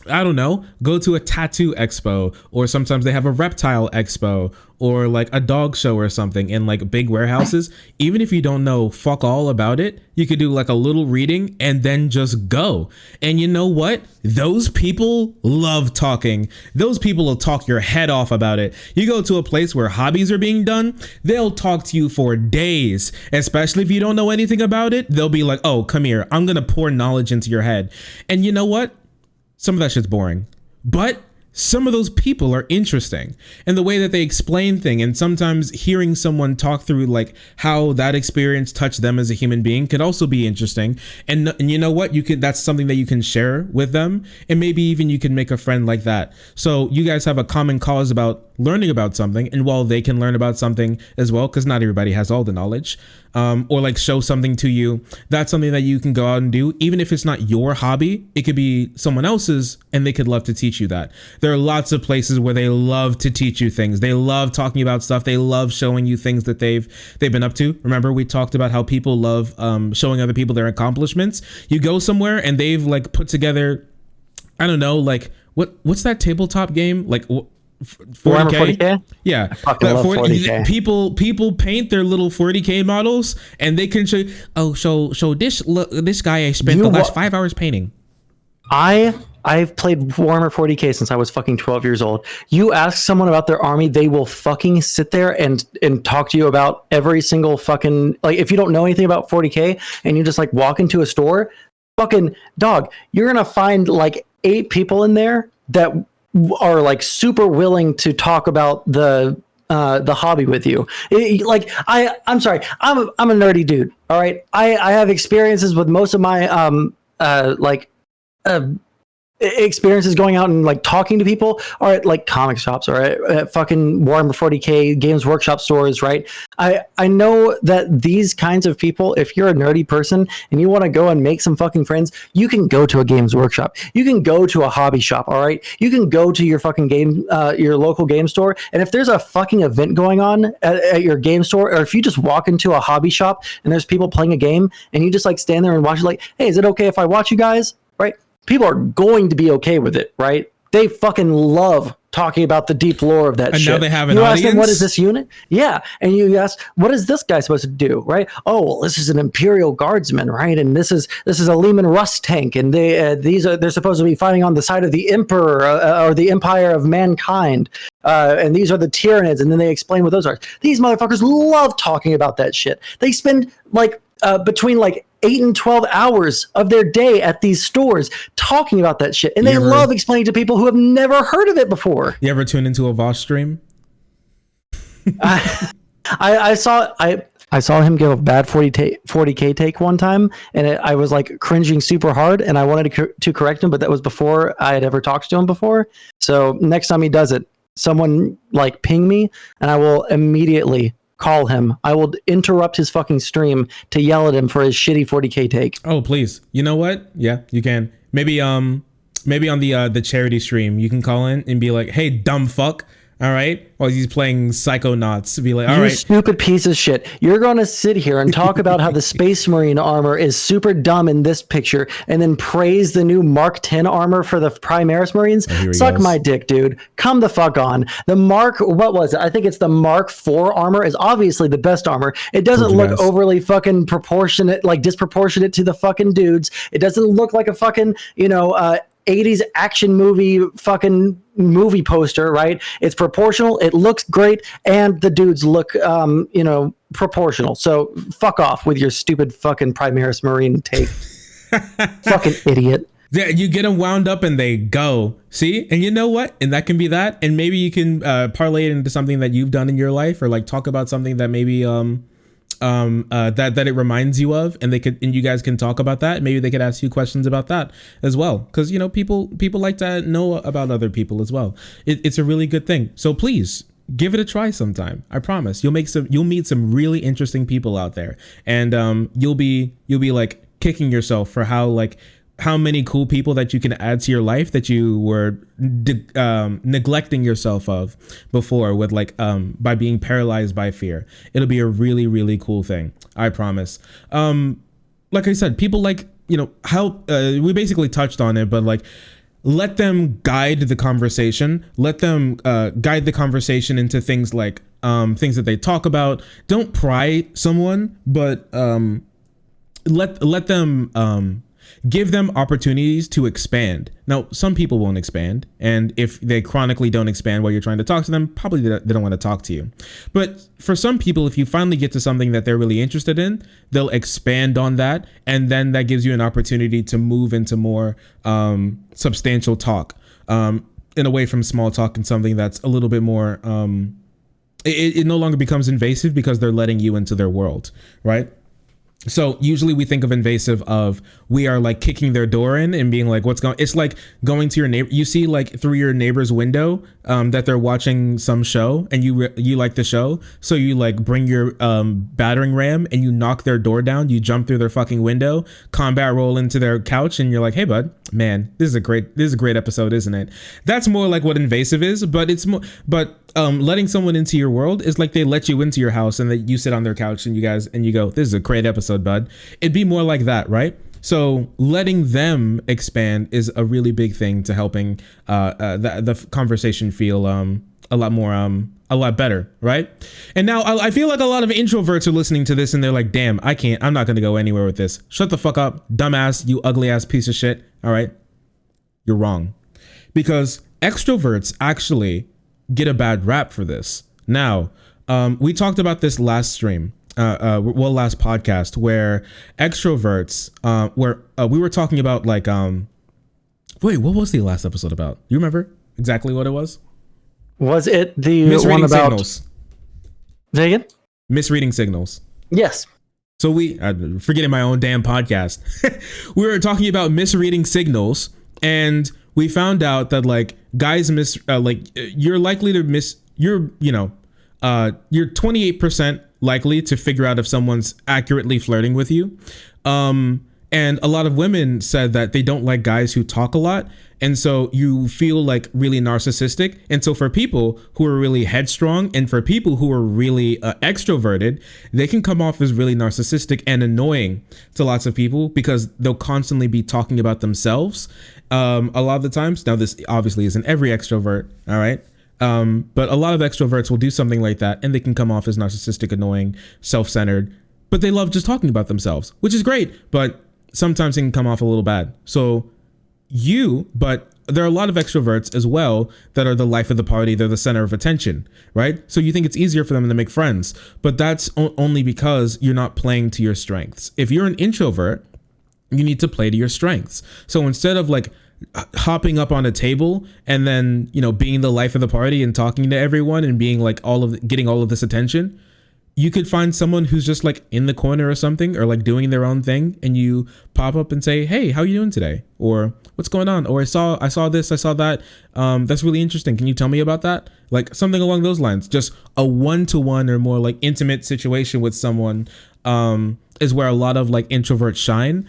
I don't know, go to a tattoo expo, or sometimes they have a reptile expo, or like a dog show or something in like big warehouses. Even if you don't know fuck all about it, you could do like a little reading and then just go. And you know what? Those people love talking. Those people will talk your head off about it. You go to a place where hobbies are being done, they'll talk to you for days, especially if you don't know anything about it. They'll be like, oh, come here, I'm gonna pour knowledge into your head. And you know what? Some of that shit's boring, but some of those people are interesting, and the way that they explain things, and sometimes hearing someone talk through like how that experience touched them as a human being could also be interesting. And you know what? That's something that you can share with them, and maybe even you can make a friend like that. So you guys have a common cause about learning about something, and while they can learn about something as well, because not everybody has all the knowledge, or like show something to you, that's something that you can go out and do. Even if it's not your hobby, it could be someone else's, and they could love to teach you that. There are lots of places where they love to teach you things. They love talking about stuff. They love showing you things that they've been up to. Remember, we talked about how people love showing other people their accomplishments. You go somewhere and they've like put together, I don't know, like what's that tabletop game, like 40K? Yeah, I fucking love 40K. People paint their little 40K models, and they can show. Oh, so this guy I spent the last 5 hours painting. I've played Warhammer 40K since I was fucking 12 years old. You ask someone about their army, they will fucking sit there and talk to you about every single fucking, like, if you don't know anything about 40K and you just like walk into a store, fucking dog, you're gonna find like 8 people in there that are like super willing to talk about the hobby with you. I'm sorry, I'm a nerdy dude. All right, I have experiences with most of my experiences going out and like talking to people, or at like comic shops, or at fucking Warhammer 40K Games Workshop stores, right? I know that these kinds of people, if you're a nerdy person and you want to go and make some fucking friends, you can go to a Games Workshop. You can go to a hobby shop, all right? You can go to your fucking your local game store, and if there's a fucking event going on at your game store, or if you just walk into a hobby shop and there's people playing a game and you just like stand there and watch it, like, hey, is it okay if I watch you guys, right? People are going to be okay with it, right? They fucking love talking about the deep lore of that and shit. Now they have an you audience. Ask them, what is this unit? Yeah. And you ask, what is this guy supposed to do, right? Oh, well, this is an Imperial Guardsman, right? And this is a Lehman Rust tank, and they're supposed to be fighting on the side of the Emperor or the Empire of Mankind. And these are the Tyranids, and then they explain what those are. These motherfuckers love talking about that shit. They spend like between like 8 and 12 hours of their day at these stores talking about that shit. And they love explaining to people who have never heard of it before. You ever tune into a Voss stream? I saw him give a bad 40K take one time, and I was like cringing super hard, and I wanted to correct him, but that was before I had ever talked to him before. So next time he does it, someone like ping me, and I will immediately call him. I will interrupt his fucking stream to yell at him for his shitty 40K take. Oh, please. You know what? Yeah, you can. Maybe on the charity stream, you can call in and be like, "Hey, dumb fuck." All right, while he's playing Psychonauts, be like, "All right, you stupid piece of shit! You're going to sit here and talk about how the Space Marine armor is super dumb in this picture, and then praise the new Mark 10 armor for the Primaris Marines? Suck my dick, dude! Come the fuck on! The what was it? I think it's the Mark 4 armor is obviously the best armor. It doesn't look overly fucking proportionate, like disproportionate to the fucking dudes. It doesn't look like a fucking 80s action movie fucking movie poster, right? It's proportional, it looks great, and the dudes look proportional. So fuck off with your stupid fucking Primaris Marine take. Fucking idiot. Yeah, you get them wound up and they go. See? And you know what? And that can be that. And maybe you can parlay it into something that you've done in your life, or like talk about something that maybe that it reminds you of, and you guys can talk about that. Maybe they could ask you questions about that as well, because people like to know about other people as well. It's a really good thing. So please give it a try sometime. I promise you'll meet some really interesting people out there, and you'll be like kicking yourself for how many cool people that you can add to your life that you were neglecting yourself of before, with by being paralyzed by fear. It'll be a really, really cool thing. I promise. Like I said, people how we basically touched on it, but let them guide the conversation. Let them guide the conversation into things like things that they talk about. Don't pry someone, but let them give them opportunities to expand. Now, some people won't expand, and if they chronically don't expand while you're trying to talk to them, probably they don't want to talk to you. But for some people, if you finally get to something that they're really interested in, they'll expand on that, and then that gives you an opportunity to move into more substantial talk, and away from small talk, and something that's a little bit more it no longer becomes invasive because they're letting you into their world, right? So usually we think of invasive of we are like kicking their door in and being like, what's going, it's like going to your neighbor. You see like through your neighbor's window that they're watching some show and you like the show. So you like bring your battering ram and you knock their door down. You jump through their fucking window, combat roll into their couch. And you're like, hey bud, man, this is a great episode, isn't it? That's more like what invasive is, but it's more, but letting someone into your world is like they let you into your house and that you sit on their couch and you go, this is a great episode, bud. It'd be more like that, right? So letting them expand is a really big thing to helping the conversation feel a lot better, right? And now I feel like a lot of introverts are listening to this and they're like, damn, I'm not gonna go anywhere with this. Shut the fuck up, dumbass, you ugly ass piece of shit. All right, you're wrong, because extroverts actually get a bad rap for this. Now, we talked about this last stream, last podcast, where extroverts, we were talking about like, wait, what was the last episode about? You remember exactly what it was? Was it the misreading one about signals? Say again? Misreading signals. Yes. So forgetting my own damn podcast. We were talking about misreading signals, and we found out that like guys you're likely to you're 28% likely to figure out if someone's accurately flirting with you. And a lot of women said that they don't like guys who talk a lot. And so you feel like really narcissistic. And so for people who are really headstrong and for people who are really extroverted, they can come off as really narcissistic and annoying to lots of people because they'll constantly be talking about themselves. A lot of the times. Now, this obviously isn't every extrovert. All right. But a lot of extroverts will do something like that and they can come off as narcissistic, annoying, self-centered, but they love just talking about themselves, which is great. But sometimes it can come off a little bad. But there are a lot of extroverts as well that are the life of the party. They're the center of attention, right? So you think it's easier for them to make friends, but that's only because you're not playing to your strengths. If you're an introvert, you need to play to your strengths. So instead of like hopping up on a table and then, being the life of the party and talking to everyone and being like getting all of this attention, you could find someone who's just like in the corner or something, or like doing their own thing, and you pop up and say, hey, how you doing today? Or what's going on? Or I saw this, I saw that. That's really interesting. Can you tell me about that? Like something along those lines. Just a one-to-one or more like intimate situation with someone is where a lot of like introverts shine.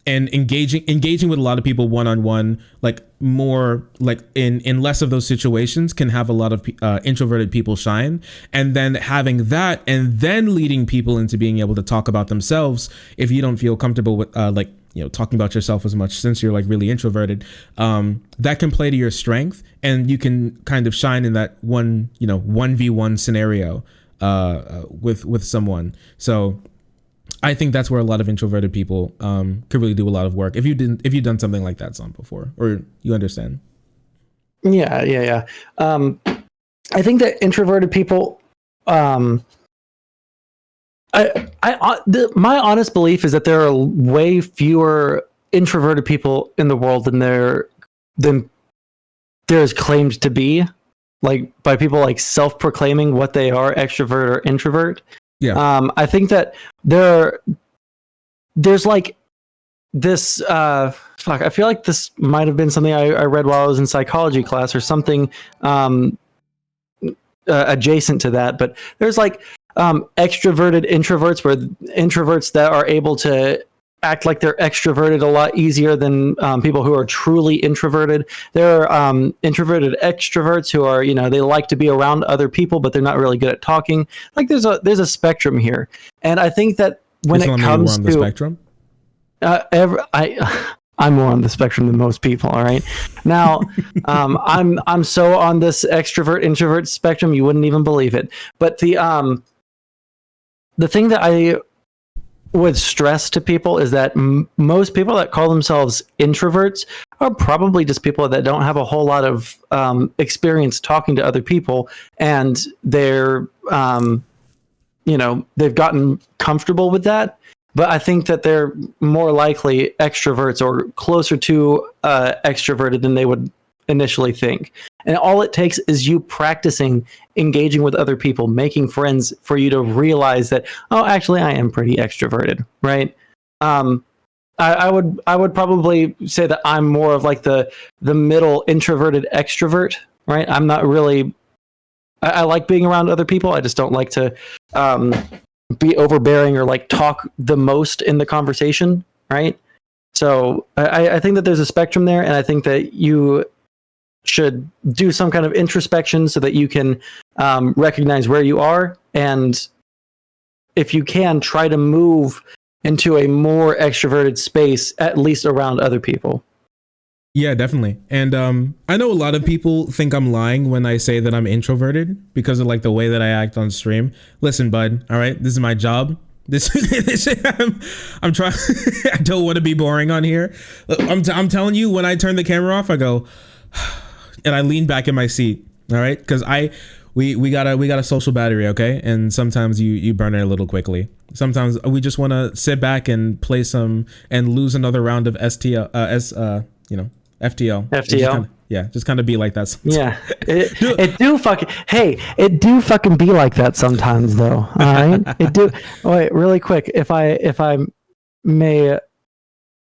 And engaging with a lot of people one-on-one, like more like in less of those situations, can have a lot of introverted people shine. And then having that and then leading people into being able to talk about themselves, if you don't feel comfortable with talking about yourself as much since you're like really introverted, that can play to your strength and you can kind of shine in that 1v1 scenario with someone. So I think that's where a lot of introverted people could really do a lot of work. If you've done something like that some before, or you understand. Yeah. I think that introverted people, my honest belief is that there are way fewer introverted people in the world than there is claimed to be, like by people like self-proclaiming what they are, extrovert or introvert. Yeah. I think that there's like this I feel like this might have been something I read while I was in psychology class or something adjacent to that, but there's like extroverted introverts, where introverts that are able to act like they're extroverted a lot easier than people who are truly introverted. There are introverted extroverts who are, they like to be around other people, but they're not really good at talking. Like there's a spectrum here, and I think that when it comes to the spectrum, I'm more on the spectrum than most people. All right, now I'm so on this extrovert introvert spectrum you wouldn't even believe it. But the thing that I would stress to people is that most people that call themselves introverts are probably just people that don't have a whole lot of experience talking to other people, and they're they've gotten comfortable with that. But I think that they're more likely extroverts or closer to extroverted than they would initially think. And all it takes is you practicing engaging with other people, making friends, for you to realize that, oh, actually, I am pretty extroverted, right? I would probably say that I'm more of like the middle introverted extrovert, right? I'm not really. I like being around other people. I just don't like to be overbearing or like talk the most in the conversation, right? So I think that there's a spectrum there, and I think that you should do some kind of introspection so that you can recognize where you are, and if you can, try to move into a more extroverted space, at least around other people. Yeah, definitely. And I know a lot of people think I'm lying when I say that I'm introverted because of like the way that I act on stream. Listen, bud, all right, this is my job. I'm trying. I don't want to be boring on here. I'm telling you, when I turn the camera off, I go and I lean back in my seat. All right, because we got a social battery, okay? And sometimes you burn it a little quickly. Sometimes we just want to sit back and play some and lose another round of FTL. Just kind of be like that sometimes. Yeah, it do fucking be like that sometimes, though. All right, it do. Wait, really quick, if I may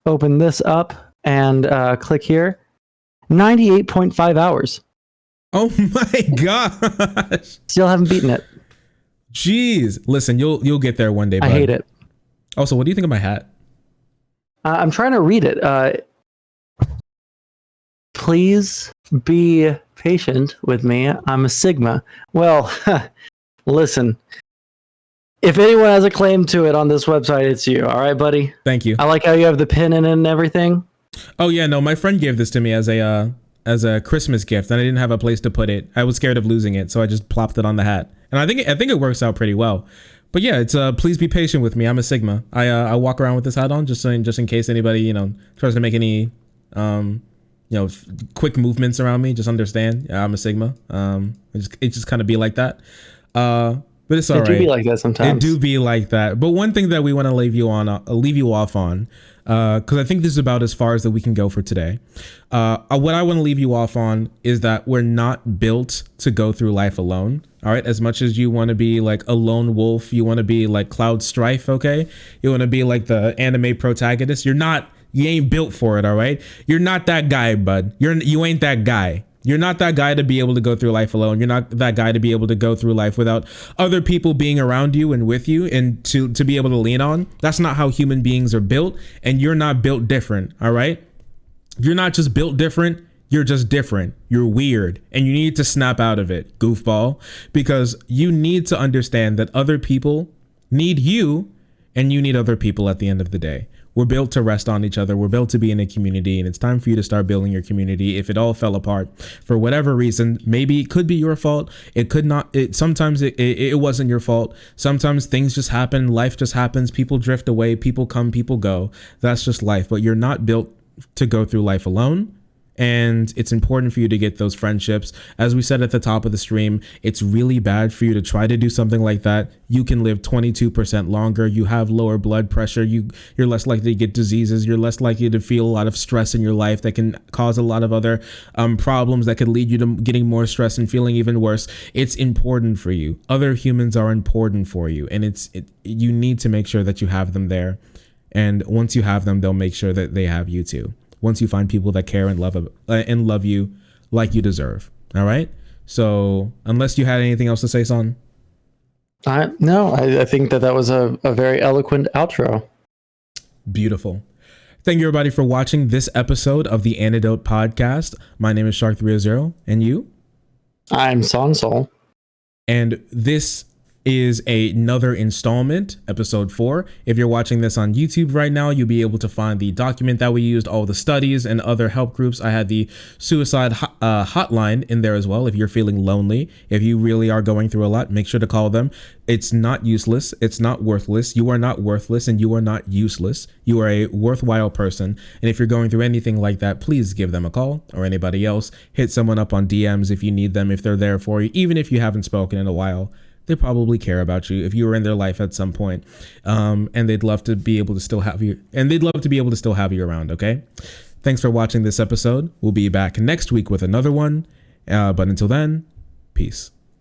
open this up and click here, 98.5 hours. Oh my gosh! Still haven't beaten it. Jeez, listen, you'll get there one day. Bud. I hate it. Also, what do you think of my hat? I'm trying to read it. Please be patient with me. I'm a Sigma. Well, listen. If anyone has a claim to it on this website, it's you. All right, buddy? Thank you. I like how you have the pin in it and everything. Oh, yeah. No, my friend gave this to me as a Christmas gift, and I didn't have a place to put it. I was scared of losing it, so I just plopped it on the hat. And I think it works out pretty well. But yeah, it's please be patient with me. I'm a Sigma. I walk around with this hat on just in case anybody, tries to make any quick movements around me. Just understand, I'm a Sigma. It just kind of be like that. But it's all right. It do be like that sometimes. It do be like that. But one thing that we want to leave you off on, because I think this is about as far as that we can go for today. What I want to leave you off on is that we're not built to go through life alone. All right. As much as you want to be like a lone wolf, you want to be like Cloud Strife. OK, you want to be like the anime protagonist. You ain't built for it. All right. You're not that guy, bud. You ain't that guy. You're not that guy to be able to go through life alone. You're not that guy to be able to go through life without other people being around you and with you and to be able to lean on. That's not how human beings are built. And you're not built different. All right. You're not just built different. You're just different. You're weird. And you need to snap out of it, goofball, because you need to understand that other people need you and you need other people at the end of the day. We're built to rest on each other. We're built to be in a community, and it's time for you to start building your community. If it all fell apart for whatever reason, maybe it could be your fault. It could not. Sometimes it wasn't your fault. Sometimes things just happen. Life just happens. People drift away. People come, people go. That's just life. But you're not built to go through life alone. And it's important for you to get those friendships. As we said at the top of the stream, it's really bad for you to try to do something like that. You can live 22% longer. You have lower blood pressure. You're less likely to get diseases. You're less likely to feel a lot of stress in your life that can cause a lot of other problems that could lead you to getting more stress and feeling even worse. It's important for you. Other humans are important for you. And you need to make sure that you have them there. And once you have them, they'll make sure that they have you too. Once you find people that care and love you like you deserve. All right. So unless you had anything else to say, Son. No, I think that was a very eloquent outro. Beautiful. Thank you, everybody, for watching this episode of the Antidote podcast. My name is Shark300. And you? I'm Sondsol. And this is another installment, episode 4. If you're watching this on YouTube right now, you'll be able to find the document that we used, all the studies and other help groups. I had the suicide hotline in there as well. If you're feeling lonely, if you really are going through a lot, make sure to call them. It's not useless. It's not worthless. You are not worthless and you are not useless. You are a worthwhile person. And if you're going through anything like that, please give them a call, or anybody else. Hit someone up on DMs if you need them, if they're there for you, even if you haven't spoken in a while. They probably care about you if you were in their life at some point, and they'd love to be able to still have you, around. Okay. Thanks for watching this episode. We'll be back next week with another one. But until then, peace.